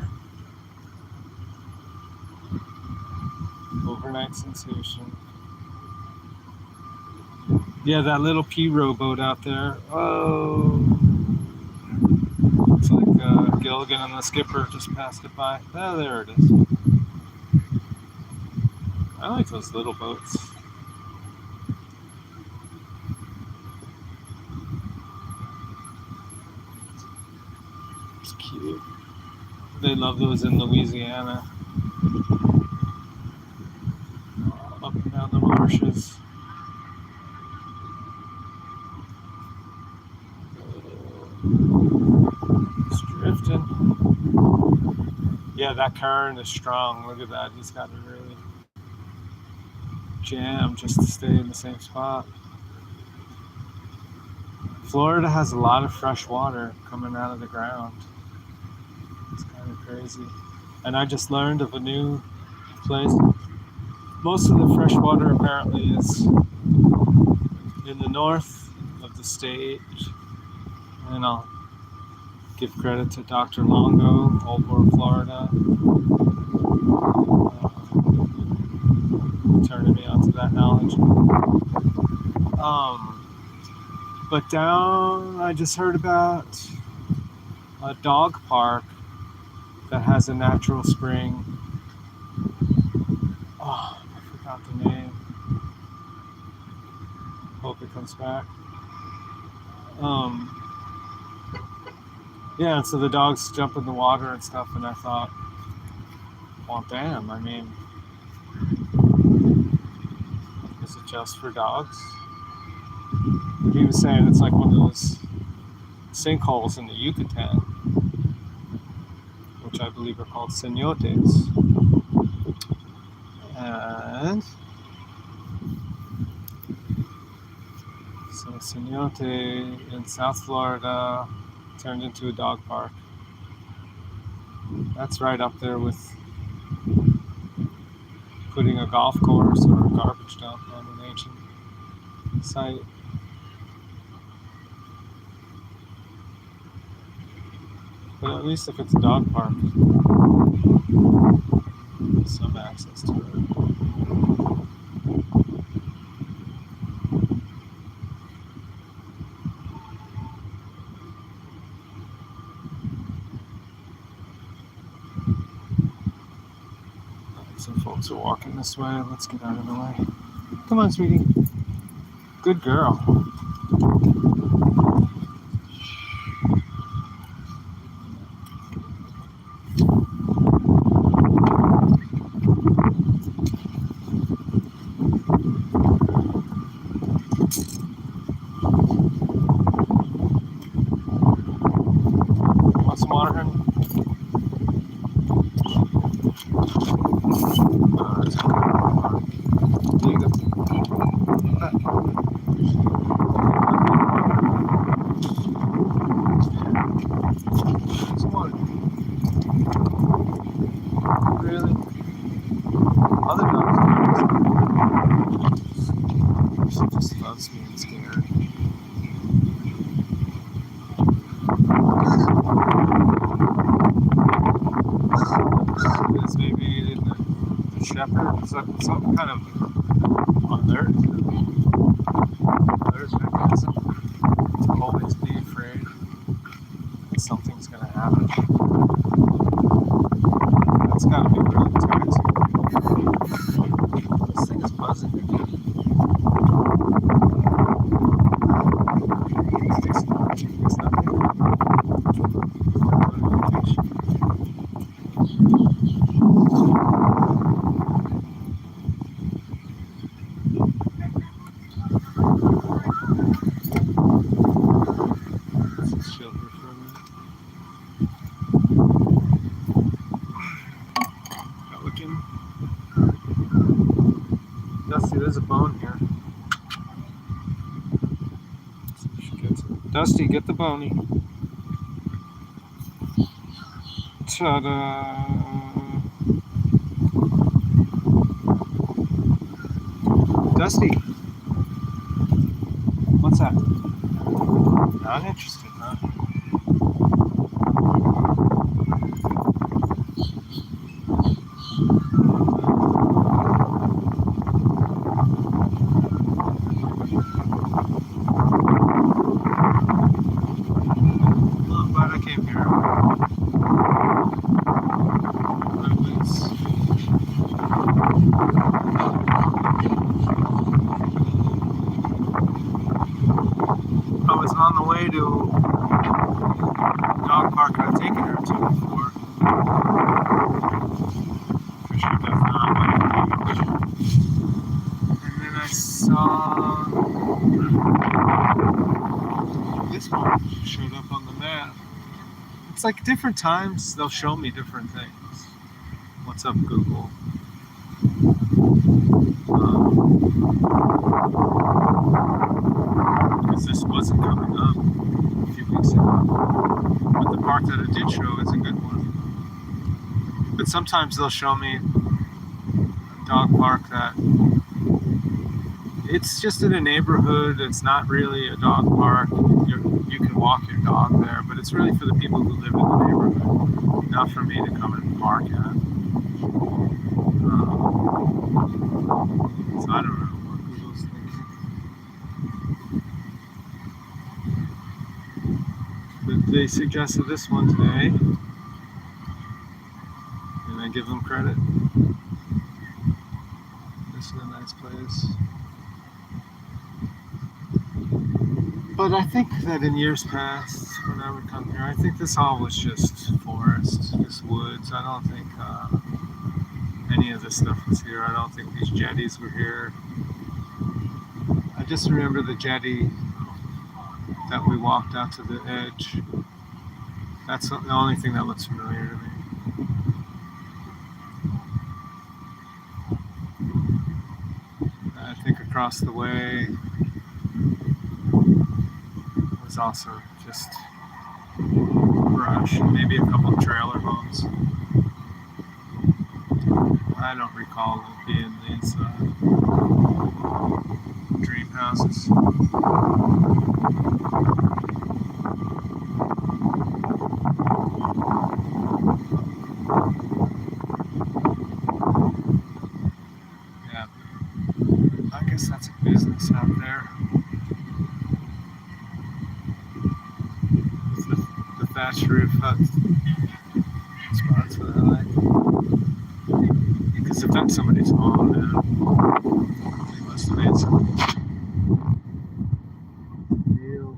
Over overnight sensation. Yeah, that little P rowboat out there. Oh, looks like Gilligan and the skipper just passed it by. Oh, there it is. I like those little boats. It's cute. They love those in Louisiana. Up and down the marshes. It's drifting. Yeah, that current is strong. Look at that. He's got to really jam just to stay in the same spot. Florida has a lot of fresh water coming out of the ground. It's kind of crazy. And I just learned of a new place. Most of the fresh water apparently is in the north of the state. And I'll give credit to Dr. Longo, Oldmore, Florida, turning me onto that knowledge. But down, I just heard about a dog park that has a natural spring. Oh, I forgot the name. Hope it comes back. Yeah, and so the dogs jump in the water and stuff, and I thought, well, damn, I mean, is it just for dogs? He was saying it's like one of those sinkholes in the Yucatan, which I believe are called cenotes. And so cenote in South Florida turned into a dog park. That's right up there with putting a golf course or a garbage dump on an ancient site. But at least if it's a dog park, there's some access to it. Some folks are walking this way. Let's get out of the way. Come on, sweetie. Good girl. Want some water, honey? There you go. Some water. Really? Other dogs do. She just loves being scared. This maybe in the shepherd, some kind of alert. Alert mechanism to always be afraid that something's going to happen. That's got to be really taxing. This thing is buzzing. It's nothing. Dusty, there's a bone here. She gets it. Dusty, get the bony. Ta-da! Dusty, what's that? Not interested, huh? taken her to before. But she does not like the beach. And then I saw this one showed up on the map. It's like different times they'll show me different things. What's up, Google? Because this wasn't coming up a few weeks ago. But the park that it did show is a good one. But sometimes they'll show me a dog park that it's just in a neighborhood. It's not really a dog park. You can walk your dog there, but it's really for the people who live in the neighborhood, not for me to come and park at. So I don't know what Google's thinking. But they suggested this one today, and I give them credit. This is a nice place. But I think that in years past, when I would come here, I think this all was just forest, just woods. I don't think any of this stuff was here. I don't think these jetties were here. I just remember the jetty that we walked out to the edge. That's the only thing that looks familiar to me. I think across the way was also just brush, maybe a couple of trailer homes. I don't recall it being these dream houses. Yeah, I guess that's a business out there. It's the thatched roof hut spots that I like. Because if that's somebody's home, man, they must have made some deals.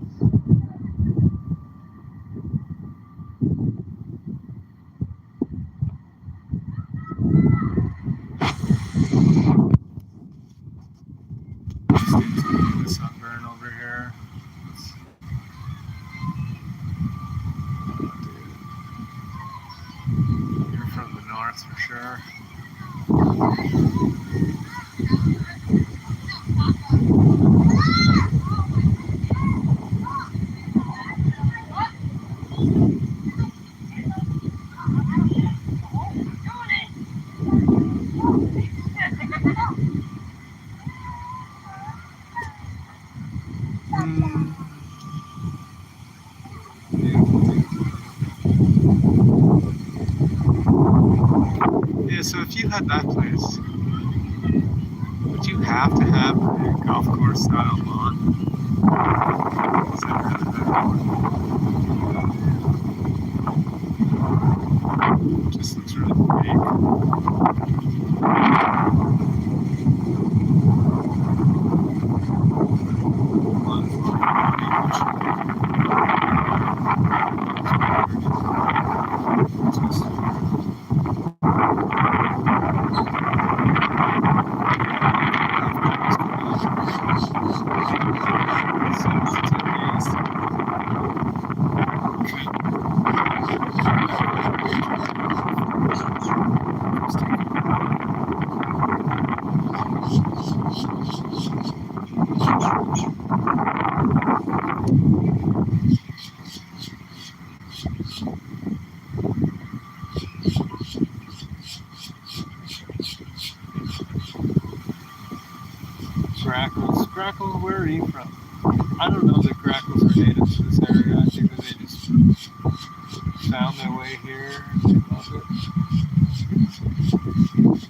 Just into the sunburn over here. You're from the north for sure. Yeah, so if you had that place, would you have to have a golf course style lawn? Is that really bad? It just looks really fake. Grackle, where are you from? I don't know that grackles are native to this area. I think that they just found their way here and love it.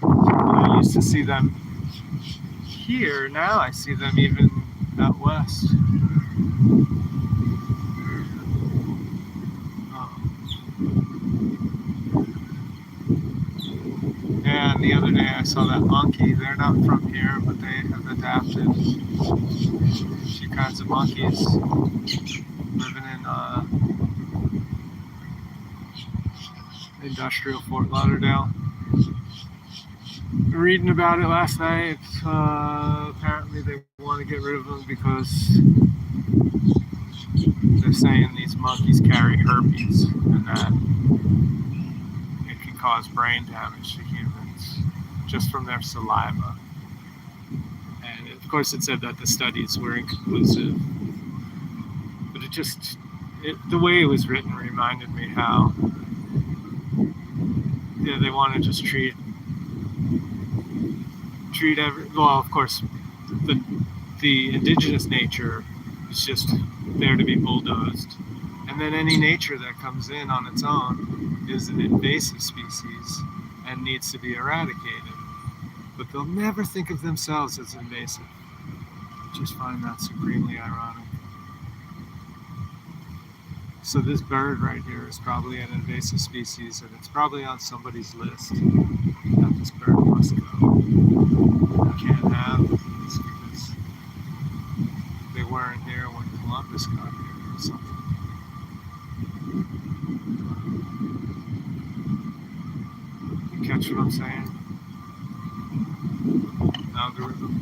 I used to see them here. Now I see them even out west. And the other day I saw that monkey. They're not from here, but they have adapted. A few kinds of monkeys living in industrial Fort Lauderdale. Reading about it last night. Apparently they want to get rid of them because they're saying these monkeys carry herpes and that it can cause brain damage to humans just from their saliva. And of course it said that the studies were inconclusive. But the way it was written reminded me how they want to just treat of course the indigenous nature is just there to be bulldozed, and then any nature that comes in on its own is an invasive species and needs to be eradicated, but they'll never think of themselves as invasive. I just find that supremely ironic. So this bird right here is probably an invasive species, and it's probably on somebody's list that this bird must go. You can't have this because they weren't here when Columbus got here or something. You catch what I'm saying? Algorithm.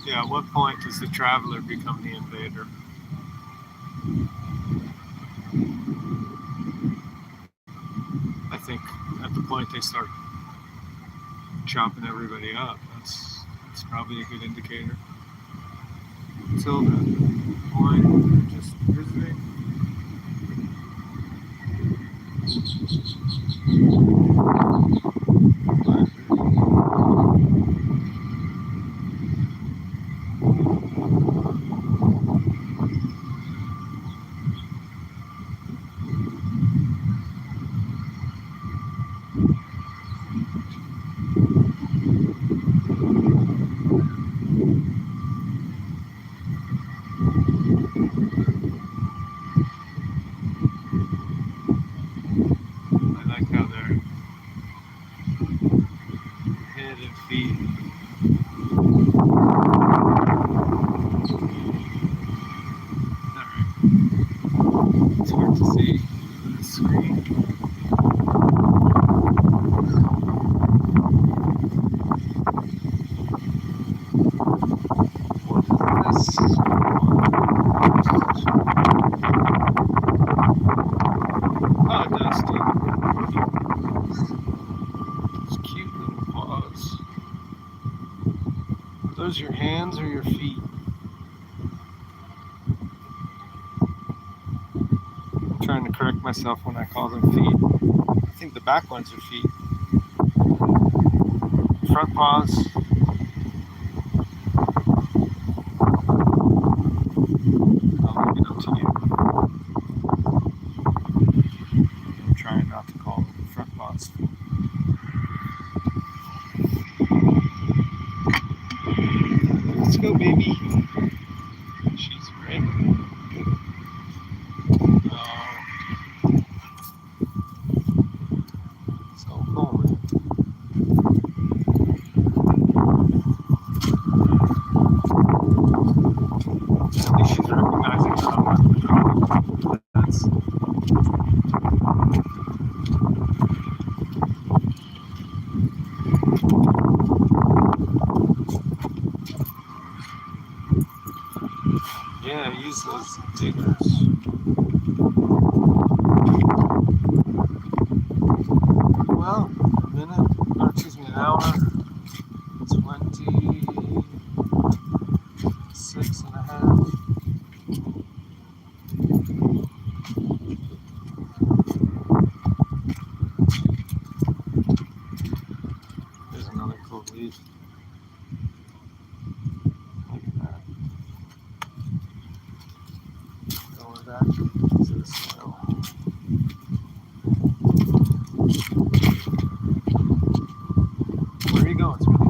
Yeah, at what point does the traveler become the invader? I think at the point they start chopping everybody up, that's probably a good indicator. Until that point, they're just visiting. I like how their head and feet. Alright. It's hard to see on the screen. What is this? Oh, Dusty. Those cute little paws. Are those your hands or your feet? I'm trying to correct myself when I call them feet. I think the back ones are feet. Front paws. I'll leave it up to you. I'm trying not to call them front paws. Let's go, baby. She's great. Oh. So cool, man. At least she's recognizing that I'm not the problem. That's yeah, use those diggers. Well, a minute, or excuse me, an hour, 26 and a half. There's another cool leaf. Look at that. Going back to the soil. Where are you going, sweetie?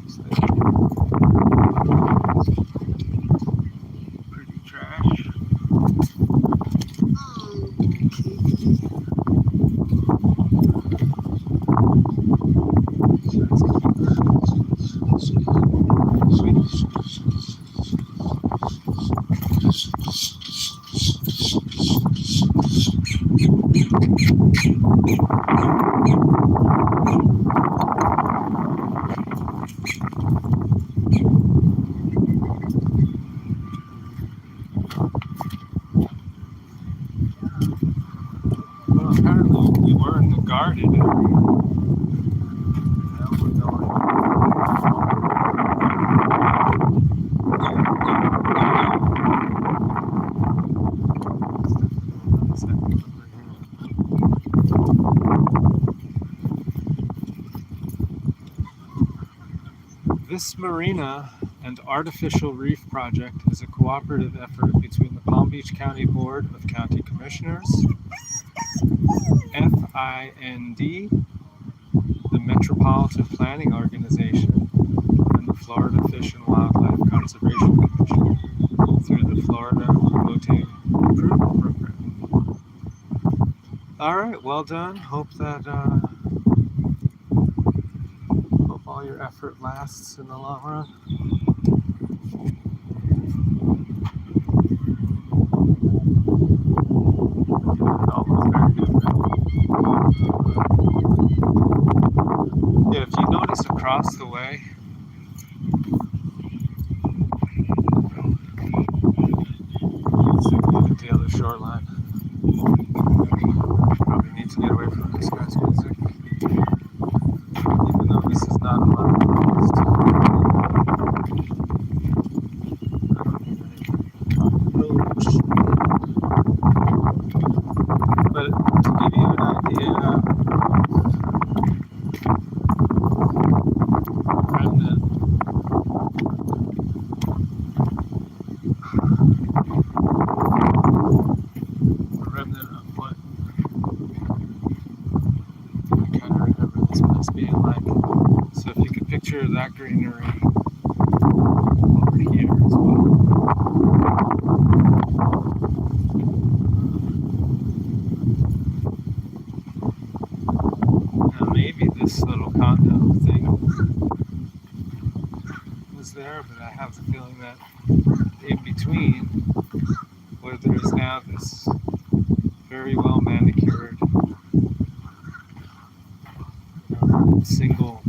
Stay. Pretty trash. Now we're going. This marina and artificial reef project is a cooperative effort between the Palm Beach County Board of County Commissioners, FIND, the Metropolitan Planning Organization, and the Florida Fish and Wildlife Conservation Commission through the Florida Boating Improvement Program. All right, well done. Hope all your effort lasts in the long run. Yeah, if you notice across the way, let's take a look at the other shoreline. Probably need to get away from this guy's music, even though this is not a lot of noise. But to give you an idea, remnant of what I kind of remember this place being like. So if you could picture that greenery over here as well. Now maybe this little condo thing was there, but I have the feeling that in between, where there is now this very well manicured single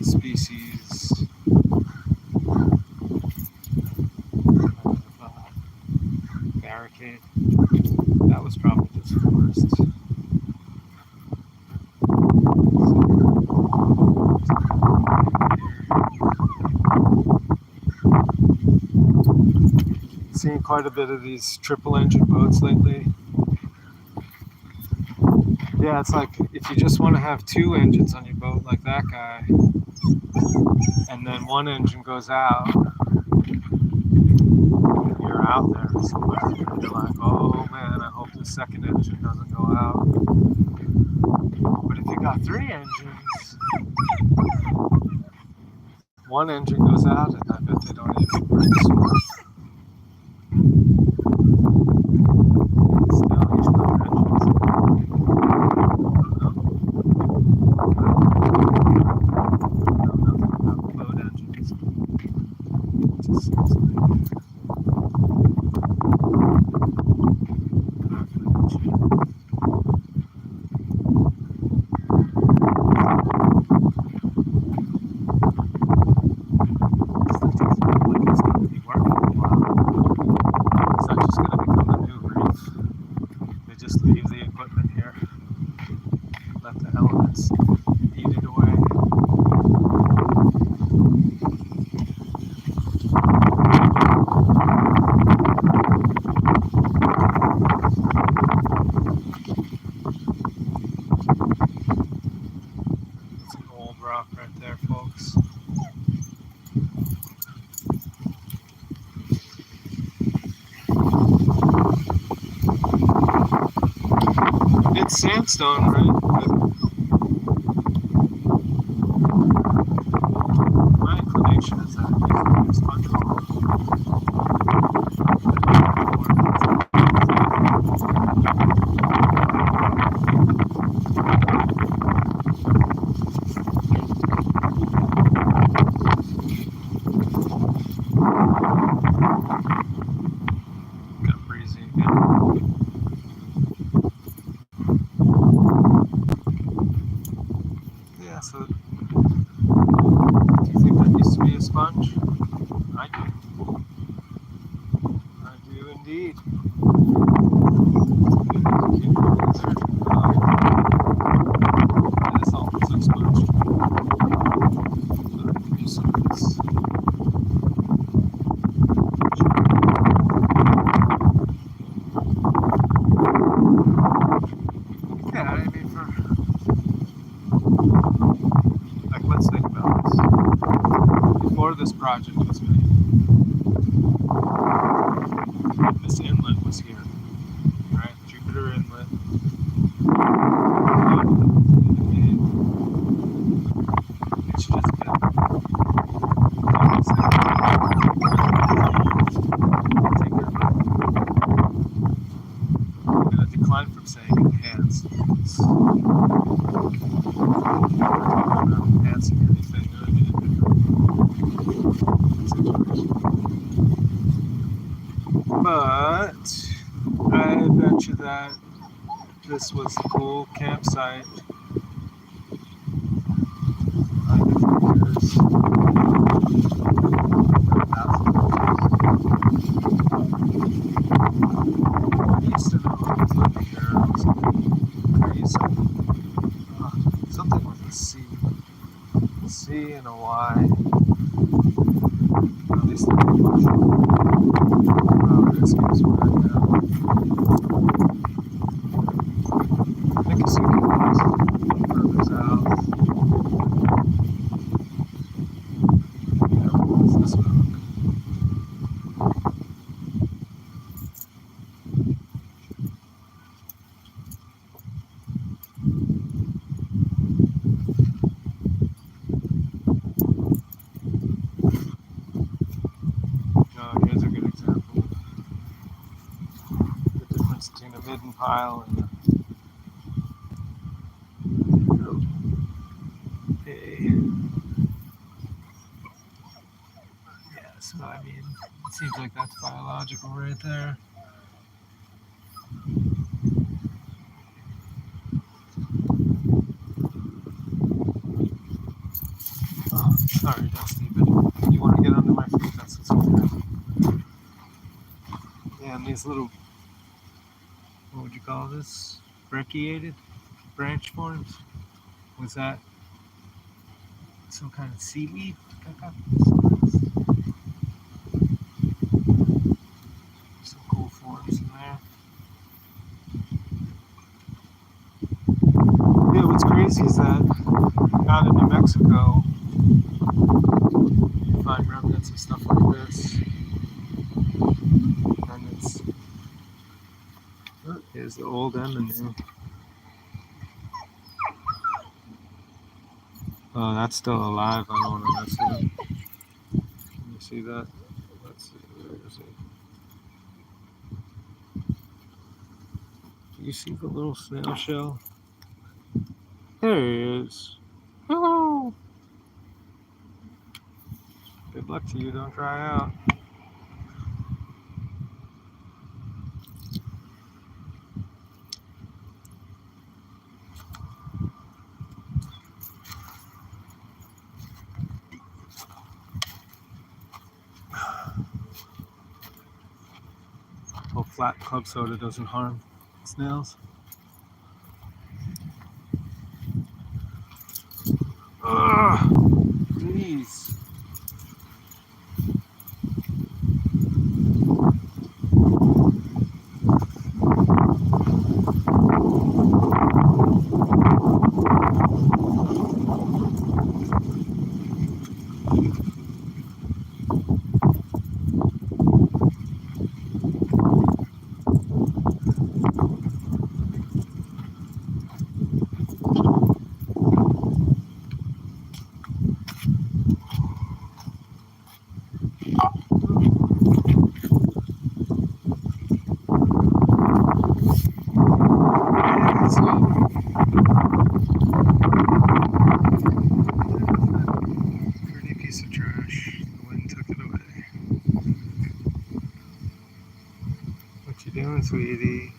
species barricade, that was probably just forest. Seen quite a bit of these triple engine boats lately. Yeah, it's like if you just want to have two engines on your boat like that guy, and then one engine goes out, you're out there somewhere. You're like, oh man, I hope the second engine doesn't go out. But if you got three engines, one engine goes out, and I bet they don't even produce more. Leave the equipment here, let the elements eat it away. It's an old rock right there, folks. It's sandstone, right? But my inclination is that it's sponge rock. Got breezy again. So, do you think that used to be a sponge? I do. I do indeed. before this project was made. This inlet was here, right? Jupiter Inlet. It's just been I'm going to decline from saying enhance. It's not enhancing anything or anything. But I bet you that this was a cool campsite. Something with a C. A C and a Y. At least oh, this gives me right now. I think it's further south. Yeah, what's this rock? Here's a good example of the difference between a midden pile and a yeah, so I mean, it seems like that's biological right there. Oh, sorry, Dusty, but you want to get under my feet, that's what's going to happen. And these little, what would you call this? Brecciated branch forms? Was that some kind of seaweed? Some cool forms in there. Yeah, what's crazy is that out in New Mexico, you find remnants of stuff like this. And it's, here's the old and the new. Oh, that's still alive. I don't want to mess with it. Can you see that? Let's see. Where is it? Do you see the little snail shell? There he is. Oh! Good luck to you. Don't try out. Well, flat club soda doesn't harm snails. Ugh, please. Pretty piece of trash. The wind took it away. What you doing, sweetie?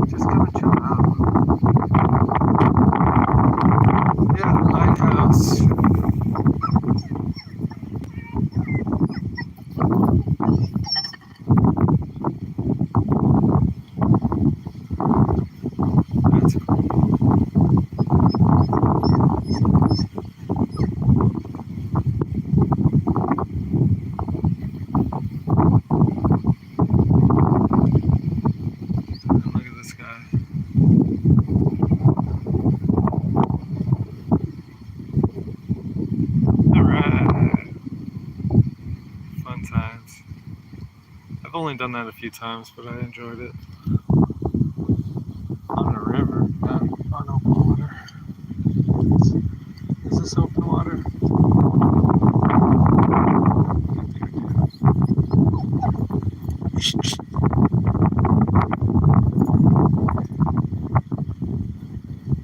Just come and chill out. Yeah, lighthouse. That's cool. only done that a few times, but I enjoyed it. On a river, not on open water. Is this open water?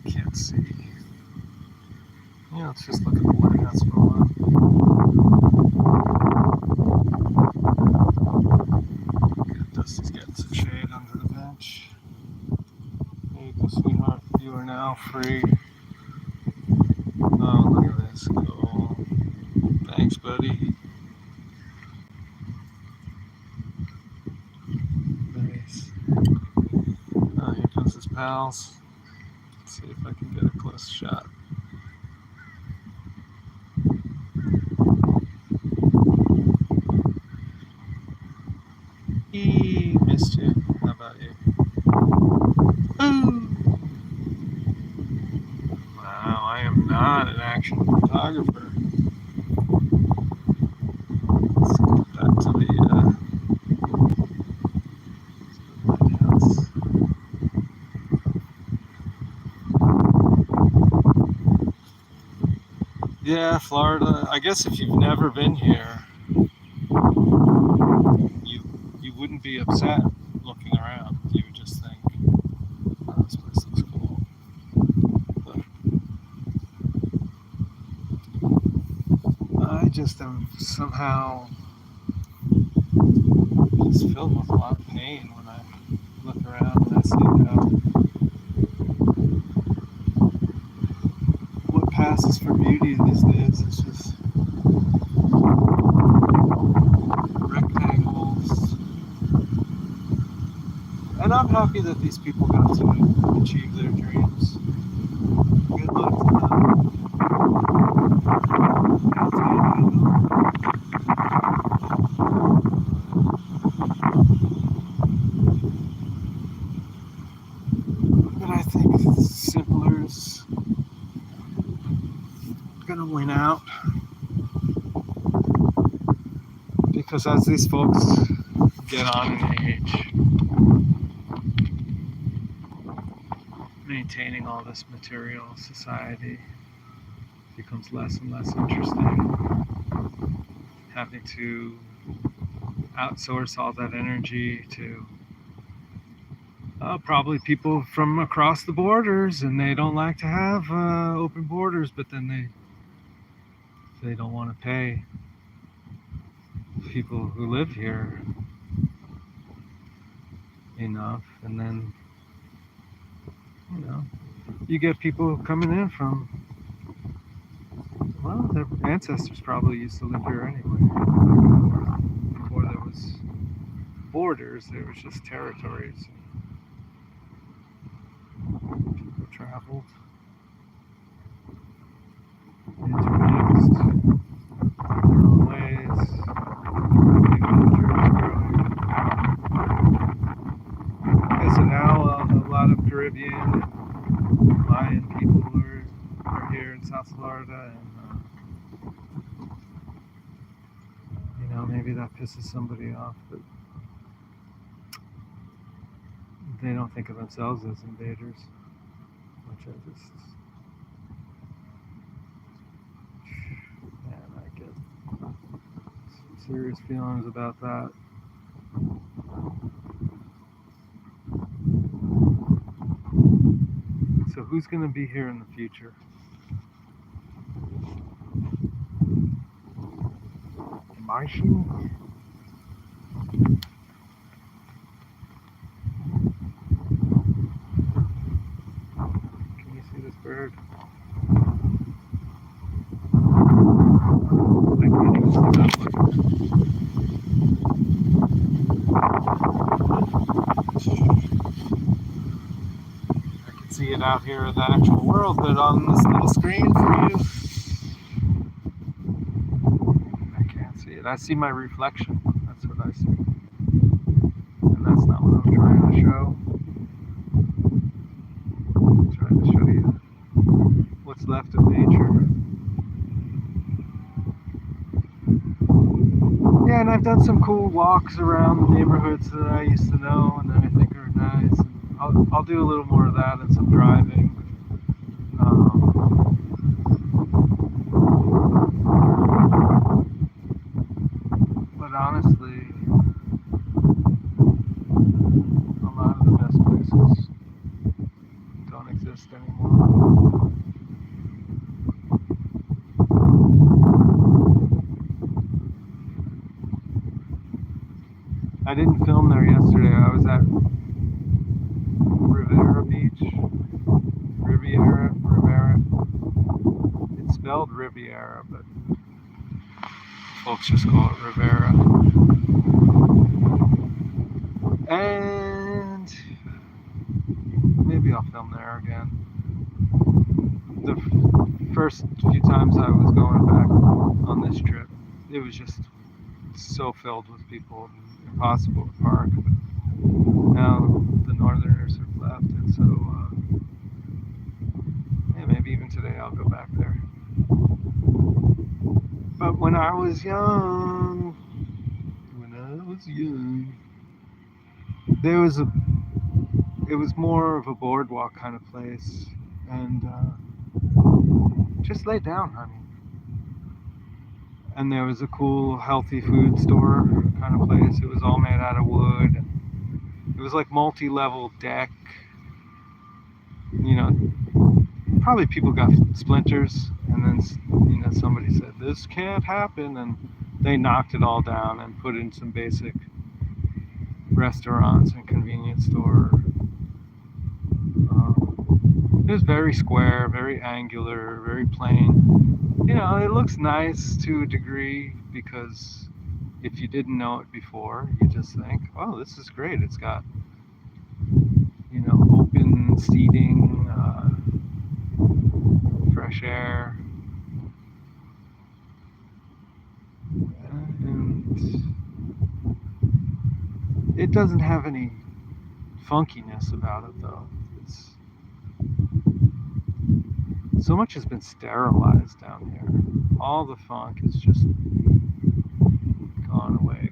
Can't see. Yeah, let's just look at the lighthouse for a while. Good, Dusty's getting some shade under the bench. There you go, sweetheart. You are now free. Oh, look at this. Cool. Thanks, buddy. Nice. Oh, here comes his pals. Let's see if I can get a close shot. He missed you. How about you? Ooh. Wow, I am not an action photographer. Let's go back to the lighthouse. Yeah, Florida. I guess if you've never been here, you wouldn't be upset looking around. You would just think, oh, this place looks cool. But I just am somehow just filled with a lot of pain when I look around and I see how what passes for beauty these days is just rectangles. And I'm happy that these people got to achieve their dreams. Good luck to them. But I think simpler's gonna win out, because as these folks get on in age, maintaining all this material society becomes less and less interesting. Having to outsource all that energy to probably people from across the borders, and they don't like to have open borders, but then they don't want to pay people who live here enough, and then you get people coming in from, well, their ancestors probably used to live here anyway. Before there was borders, there was just territories. People traveled, intermixed their own ways. Okay, so now a lot of Caribbean and Mayan people are here in South Florida, and maybe that pisses somebody off, but they don't think of themselves as invaders, which I just, man, I get some serious feelings about that. So who's going to be here in the future? Martian? Can you see this bird? I can't even see that one. I can see it out here in the actual world, but on this little screen for you, I see my reflection. That's what I see. And that's not what I'm trying to show. I'm trying to show you what's left of nature. Yeah, and I'm done some cool walks around the neighborhoods that I used to know and that I think are nice. And I'll do a little more of that and some driving. But honestly, a lot of the best places don't exist anymore. I didn't film there yesterday. I was at Rivera Beach. Rivera. It's spelled Riviera, but folks just call it Rivera. And maybe I'll film there again. The first few times I was going back on this trip, it was just so filled with people, impossible to park. But now the Northerners have left, and so yeah, maybe even today I'll go back there. But when I was young, it was more of a boardwalk kind of place, and just lay down, honey. And there was a cool, healthy food store kind of place. It was all made out of wood, and it was like multi-level deck. You know, probably people got splinters, and then somebody said this can't happen, and they knocked it all down and put in some basic restaurants and convenience store. It was very square, very angular, very plain. You know, it looks nice to a degree because if you didn't know it before, you just think, oh, this is great. It's got, open seating, fresh air. And it doesn't have any funkiness about it, though. So much has been sterilized down here. All the funk is just gone away.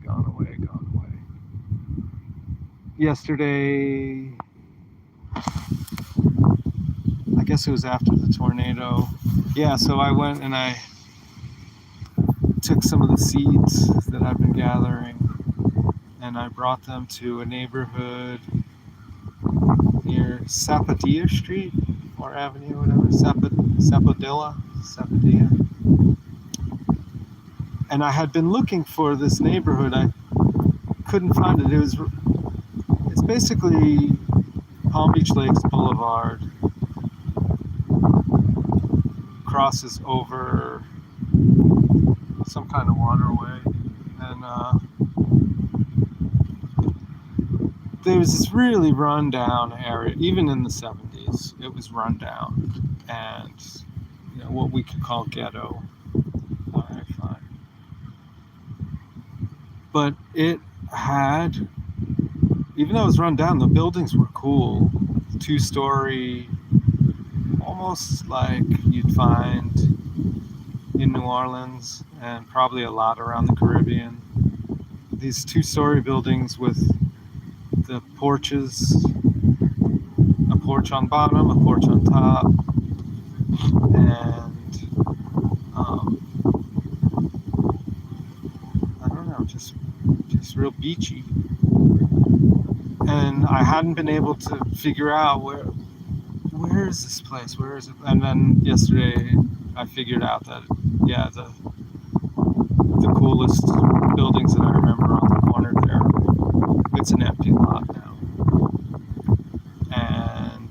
Yesterday, I guess it was after the tornado. Yeah, so I went and I took some of the seeds that I've been gathering and I brought them to a neighborhood near Sapodilla Street or Avenue, whatever, Sapodilla. And I had been looking for this neighborhood. I couldn't find it. It's basically Palm Beach Lakes Boulevard. Crosses over some kind of waterway, and there was this really run-down area. Even in the 70s, it was run down, and what we could call ghetto. All right, fine. But it had, even though it was run down, the buildings were cool. 2-story, almost like you'd find in New Orleans and probably a lot around the Caribbean. These 2-story buildings with the porches, a porch on bottom, a porch on top, and I don't know, just real beachy. And I hadn't been able to figure out where is this place? Where is it? And then yesterday I figured out that, yeah, the coolest buildings that I remember on the corner there, it's an empty lot now. And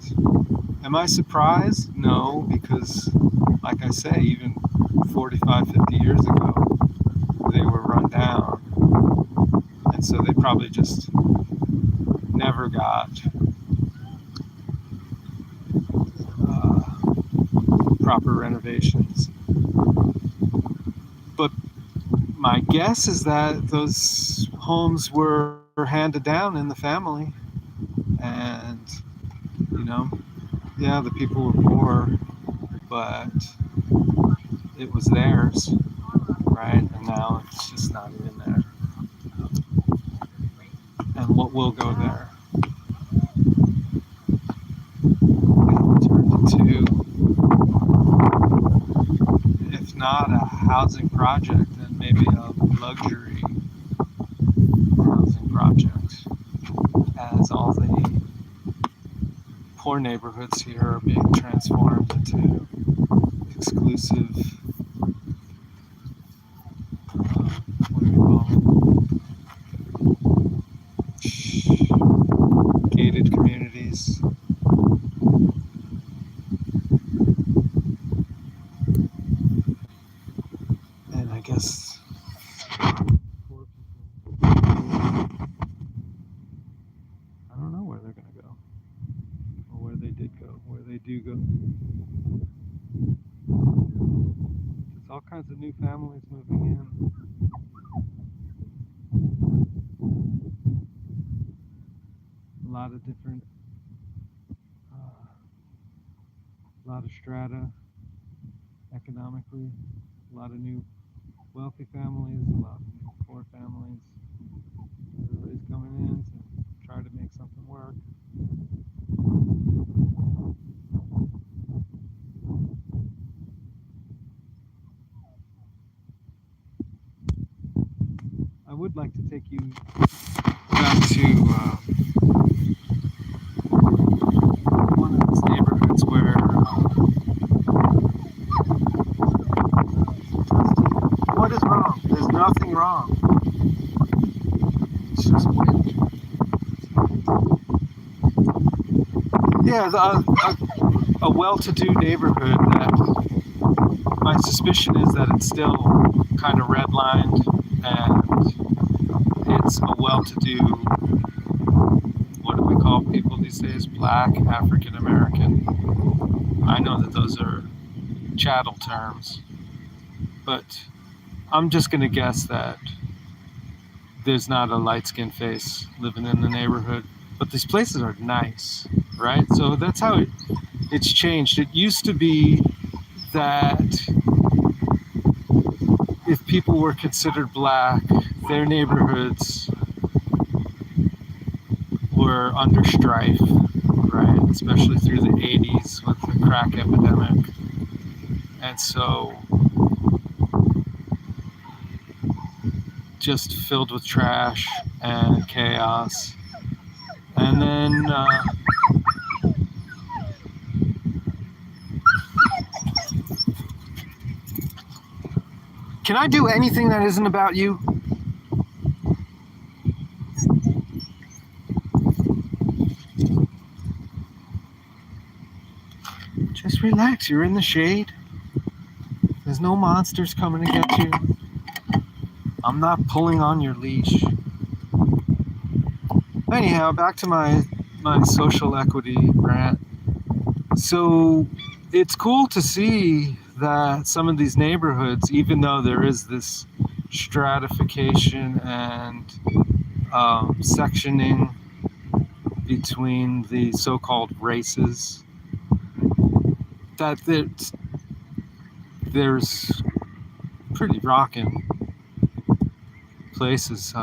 am I surprised? No, because like I say, even 45, 50 years ago, they were run down. And so they probably just never got proper renovations. But my guess is that those homes were handed down in the family, and yeah, the people were poor, but it was theirs, right? And now it's just not even there. we'll go there. It'll turn into, if not a housing project, then maybe a luxury housing project, as all the poor neighborhoods here are being transformed into exclusive, what do we call them? Gated communities. And I guess poor people, I don't know where they're going to go, or where they did go, where they do go. There's all kinds of new families moving in. A lot of different, a lot of strata economically, a lot of new wealthy families, a lot of new poor families. Everybody's coming in to try to make something work. I would like to take you back to one of these neighborhoods where What is wrong? There's nothing wrong. It's just wind. yeah, a well-to-do neighborhood that my suspicion is that it's still kind of redlined, and it's a well-to-do, what do we call people these days? Black, African American. I know that those are chattel terms, but I'm just going to guess that there's not a light-skinned face living in the neighborhood. But these places are nice, right? So that's how it's changed. It used to be that if people were considered black, their neighborhoods were under strife, right? Especially through the 80s with the crack epidemic. And so just filled with trash and chaos. And then can I do anything that isn't about you? Just relax, you're in the shade. There's no monsters coming to get you. I'm not pulling on your leash. Anyhow, back to my social equity rant. So it's cool to see that some of these neighborhoods, even though there is this stratification and sectioning between the so-called races, that there's pretty rocking places.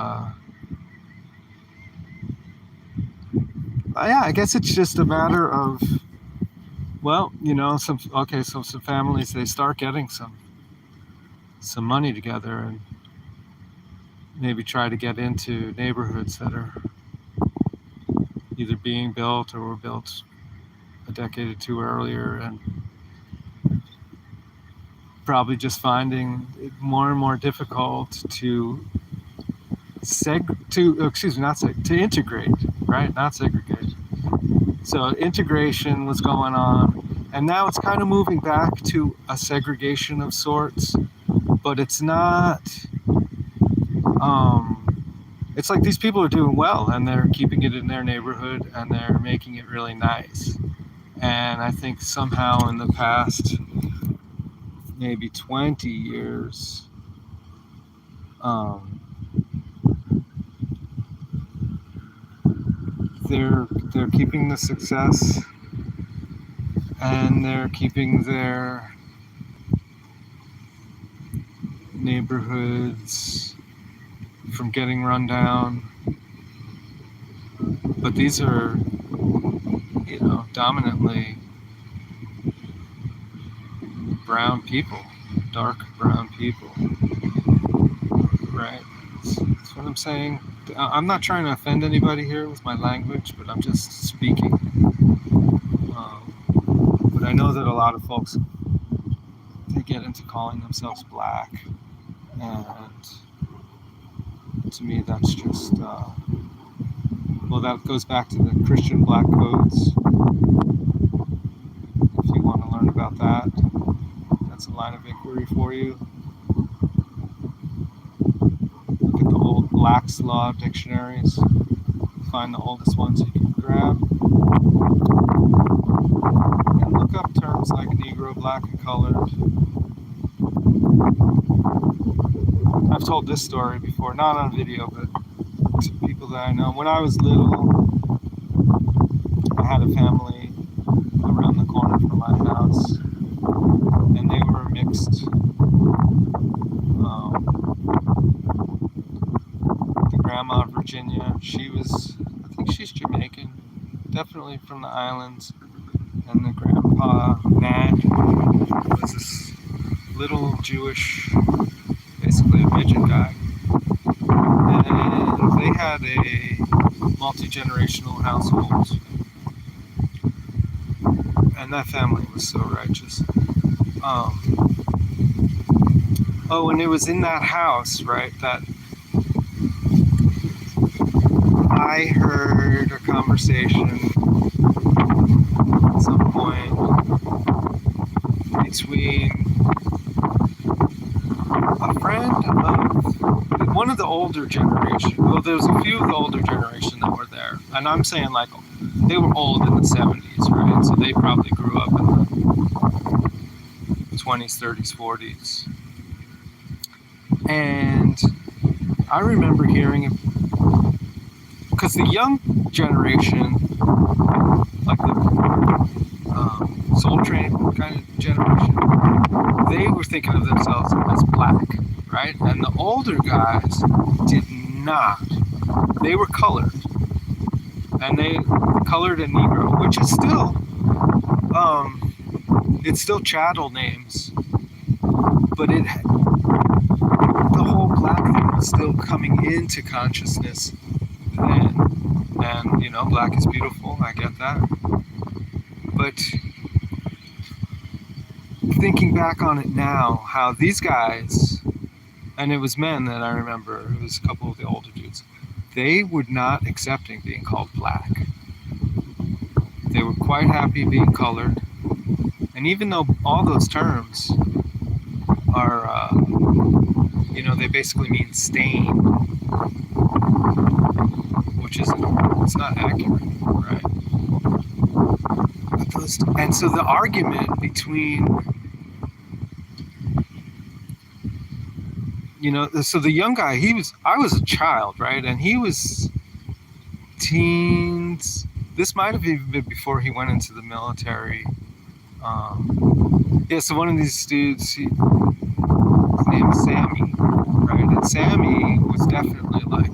Yeah, I guess it's just a matter of, well, you know, so some families, they start getting some money together and maybe try to get into neighborhoods that are either being built or were built a decade or two earlier, and probably just finding it more and more difficult to integrate, right? Not segregate. So integration was going on, and now it's kind of moving back to a segregation of sorts, but it's not, it's like these people are doing well, and they're keeping it in their neighborhood, and they're making it really nice. And I think somehow in the past maybe 20 years, they're keeping the success, and they're keeping their neighborhoods from getting run down. But these are, dominantly brown people, dark brown people, right? That's what I'm saying. I'm not trying to offend anybody here with my language, but I'm just speaking. But I know that a lot of folks, they get into calling themselves black, and to me that's just, well, that goes back to the Christian black codes. If you want to learn about that, that's a line of inquiry for you. Look at the old Black's Law dictionaries. Find the oldest ones you can grab. And look up terms like Negro, Black, and Colored. I've told this story before, not on video, but to people that I know. When I was little, I had a family around the corner from my house, and they were mixed. The grandma, Virginia, I think she's Jamaican, definitely from the islands. And the grandpa, Nat, was this little Jewish, basically a midget guy. And they had a multi-generational household. And that family was so righteous. And it was in that house, right, that I heard a conversation at some point between a friend of one of the older generation. Well, there was a few of the older generation that were there. And I'm saying, like, they were old in the 70s, right? So they probably grew up in the 20s, 30s, 40s. And I remember hearing it, because the young generation, like the Soul Train kind of generation, they were thinking of themselves as black, right? And the older guys did not. They were colored. And they colored and Negro, which is still, it's still chattel names, but the whole black thing was still coming into consciousness then. And, black is beautiful, I get that. But thinking back on it now, how these guys, and it was men that I remember, it was a couple of the older dudes, they were not accepting being called black. They were quite happy being colored. And even though all those terms are, they basically mean stain, which it's not accurate, right? And so the argument between, so the young guy, I was a child, right? And he was teens. This might have even been before he went into the military. So one of these dudes, his name is Sammy, right? And Sammy was definitely like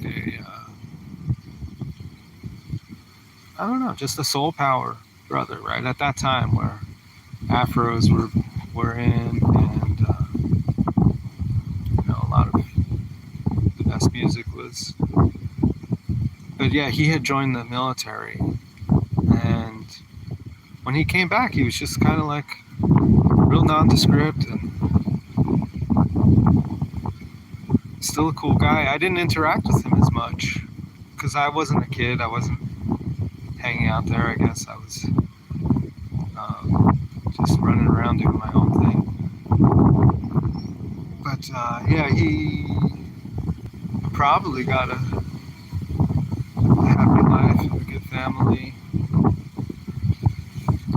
I don't know, just a soul power brother, right? At that time where afros were in, and a lot of the best music was. But yeah, he had joined the military, and when he came back, he was just kind of like real nondescript and still a cool guy. I didn't interact with him as much because I wasn't a kid. I wasn't hanging out there. I guess I was just running around doing my own thing. But he probably got a happy life, a good family.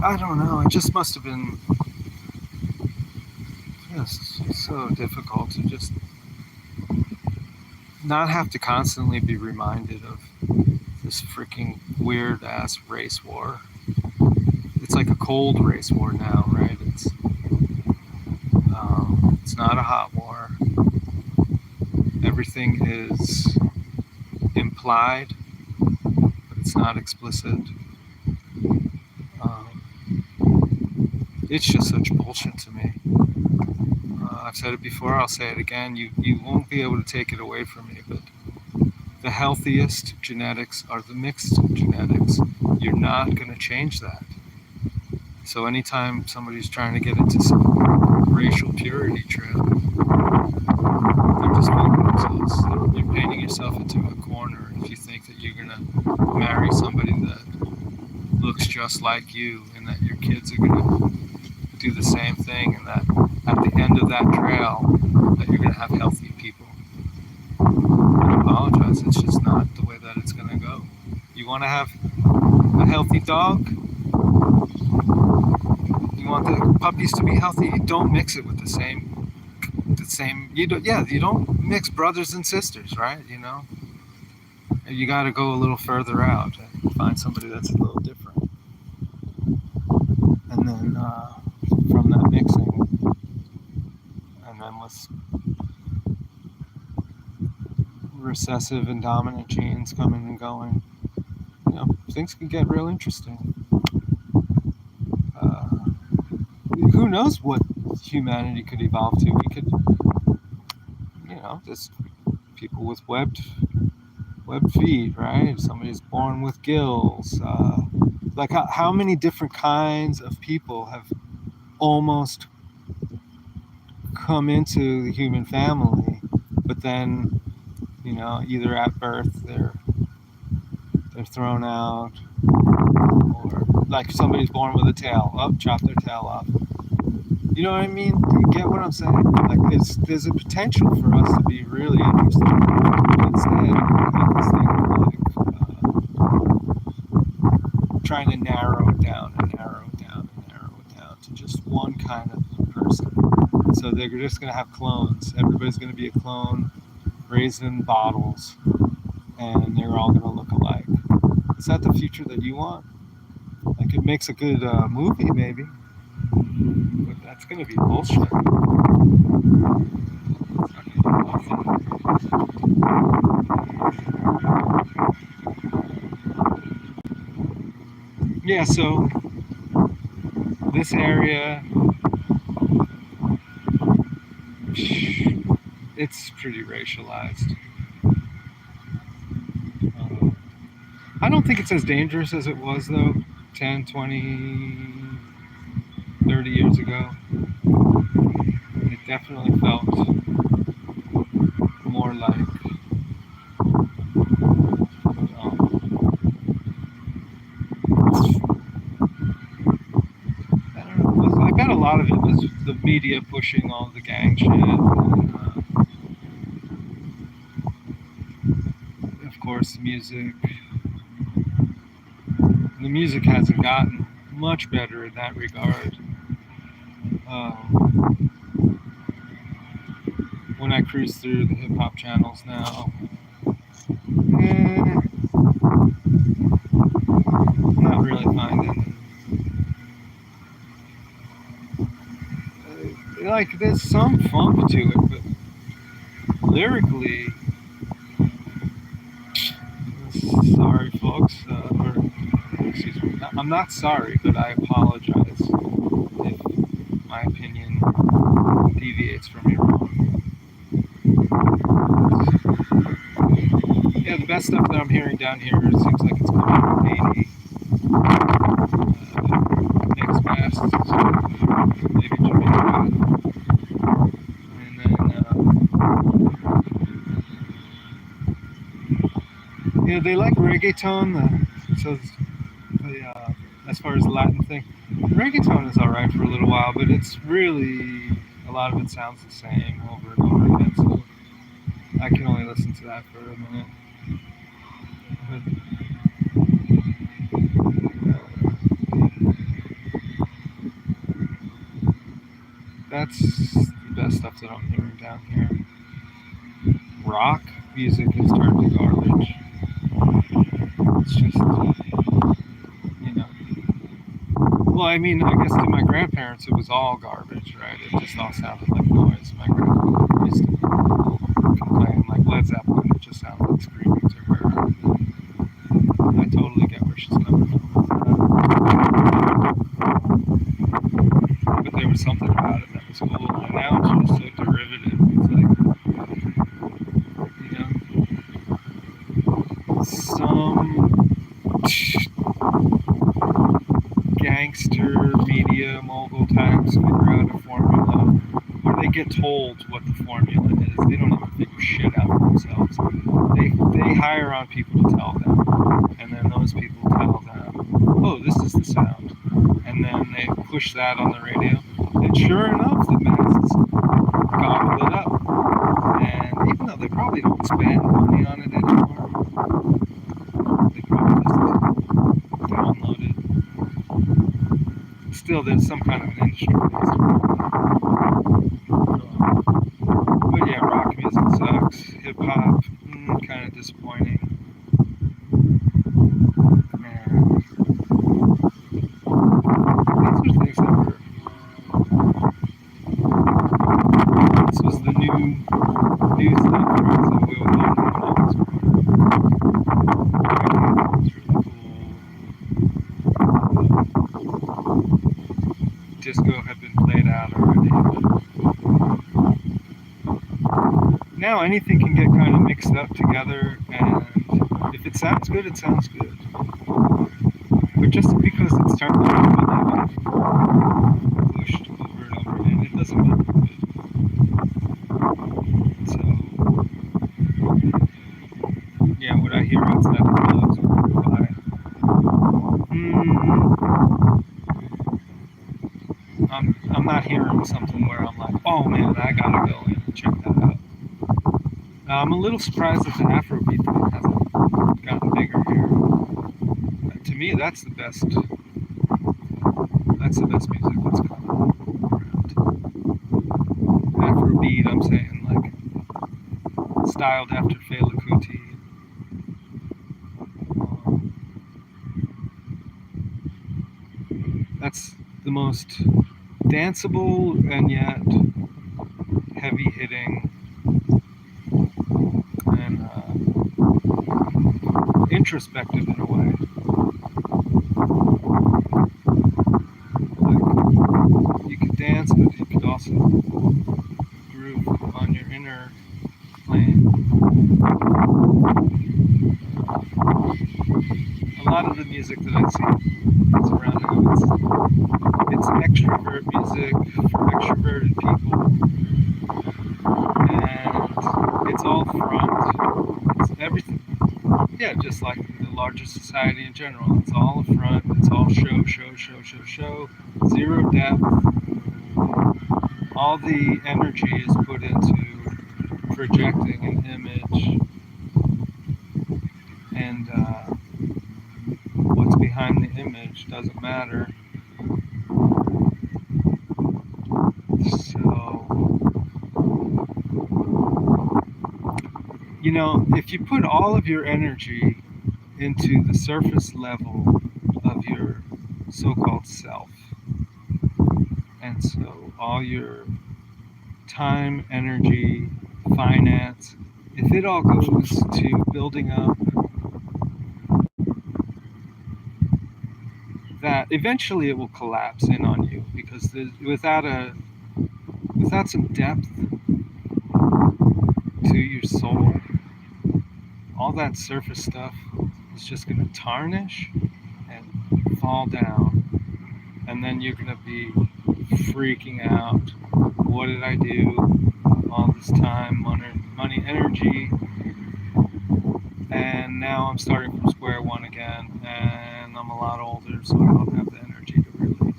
I don't know. It just must have been just so difficult to just not have to constantly be reminded of this freaking weird ass race war. It's like a cold race war now, right? It's not a hot war. Everything is implied, but it's not explicit. Um, it's just such bullshit to me. I've said it before, I'll say it again. You won't be able to take it away from me, but the healthiest genetics are the mixed genetics. You're not going to change that. So anytime somebody's trying to get into some racial purity trip, they're just fooling themselves. You're painting yourself into a corner if you think that you're going to marry somebody that looks just like you and that your kids are going to do the same thing, and that at the end of that trail that you're going to have healthy people. I apologize, it's just not the way that it's going to go. You want to have a healthy dog? You want the puppies to be healthy? You don't mix it with the same you don't mix brothers and sisters, right? You know, you got to go a little further out and find somebody that's a little different, and then from that mixing, and then with recessive and dominant genes coming and going, you know, things can get real interesting. Who knows what humanity could evolve to? We could, you know, just people with webbed feet, right? Somebody's born with gills. Like how many different kinds of people have almost come into the human family, but then, you know, either at birth they're thrown out, or like somebody's born with a tail, chop their tail off. You know what I mean? Do you get what I'm saying? Like there's a potential for us to be really interesting. But instead, we have this thing of like trying to narrow it down to just one kind of person. So they're just going to have clones. Everybody's going to be a clone, raised in bottles, and they're all going to look alike. Is that the future that you want? Like, it makes a good movie, maybe. But that's going to be bullshit. Yeah, so this area, it's pretty racialized. I don't think it's as dangerous as it was, though, 10, 20, 30 years ago. It definitely felt more like I don't know. I bet a lot of it was the media pushing all the gang shit. And, of course, the music. The music hasn't gotten much better in that regard. When I cruise through the hip-hop channels now, not really finding like there's some funk to it, but lyrically, sorry folks, excuse me, I'm not sorry, but I apologize if my opinion deviates from your own. Yeah, the best stuff that I'm hearing down here seems like it's coming from Haiti, next best, maybe Jamaica, and then yeah, they like reggaeton. As far as the Latin thing, reggaeton is all right for a little while, but it's really a lot of it sounds the same over and over again. So I can only listen to that for a minute. But, that's the best stuff that I'm hearing down here. Rock music is turned to garbage. It's just, you know. Well, I mean, I guess to my grandparents it was all garbage, right? It just all sounded like noise. My grandpa used to complain, like Led Zeppelin, it just sounded like screaming to her. I totally get where she's coming from. But there was something about it that was cool, and now it's just so derivative. It's like, some gangster media mogul types figure out a formula, or they get told what the formula is. They don't even figure shit out for themselves. They hire on people to tell them, and then those people tell them, oh, this is the sound, and then they push that on the radio, and sure enough, the masses gobble it up. And even though they probably don't spend money on it anymore, they probably just download it. Still, there's some kind of an industry. But yeah, rock music sucks. Hip hop, kind of disappointing. And these are things that were. This was the new stuff that we were talking about. It's really cool. Disco had been played out already. Now anything can get kind of mixed up together, and if it sounds good, it sounds good. But just because it's turned on and pushed over and over again, it doesn't make it good. So, yeah, what I hear outside the clubs or by, I'm not hearing something where I'm like, oh man, I gotta go in and check that out. I'm a little surprised that the Afrobeat thing hasn't gotten bigger here. To me, that's the best music that's come around. Afrobeat, I'm saying, like, styled after Fela Kuti. That's the most danceable and yet heavy-hitting and introspective in a way. Like, you could dance, but you could also groove on your inner plane. A lot of the music that I see is around now, it's extrovert music for extroverted people, and it's all front. It's everything. Yeah, just like the larger society in general. It's all a front. It's all show. Zero depth. All the energy is put into projecting an image, and what's behind the image doesn't matter. So, if you put all of your energy into the surface level of your so-called self, and so all your time, energy, finance, if it all goes to building up that, eventually it will collapse in on you, because without some depth to your soul, all that surface stuff is just going to tarnish and fall down, and then you're going to be freaking out. What did I do? All this time, money, energy, and now I'm starting from square one again, and I'm a lot older, so I don't have the energy to really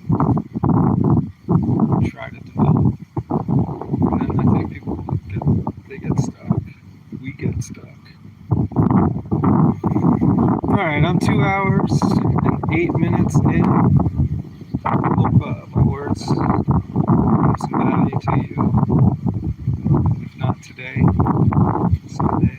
try to develop. And then I think people get stuck. We get stuck. Alright, I'm 2 hours and 8 minutes in. Hope my words have some value to you. If not today, someday.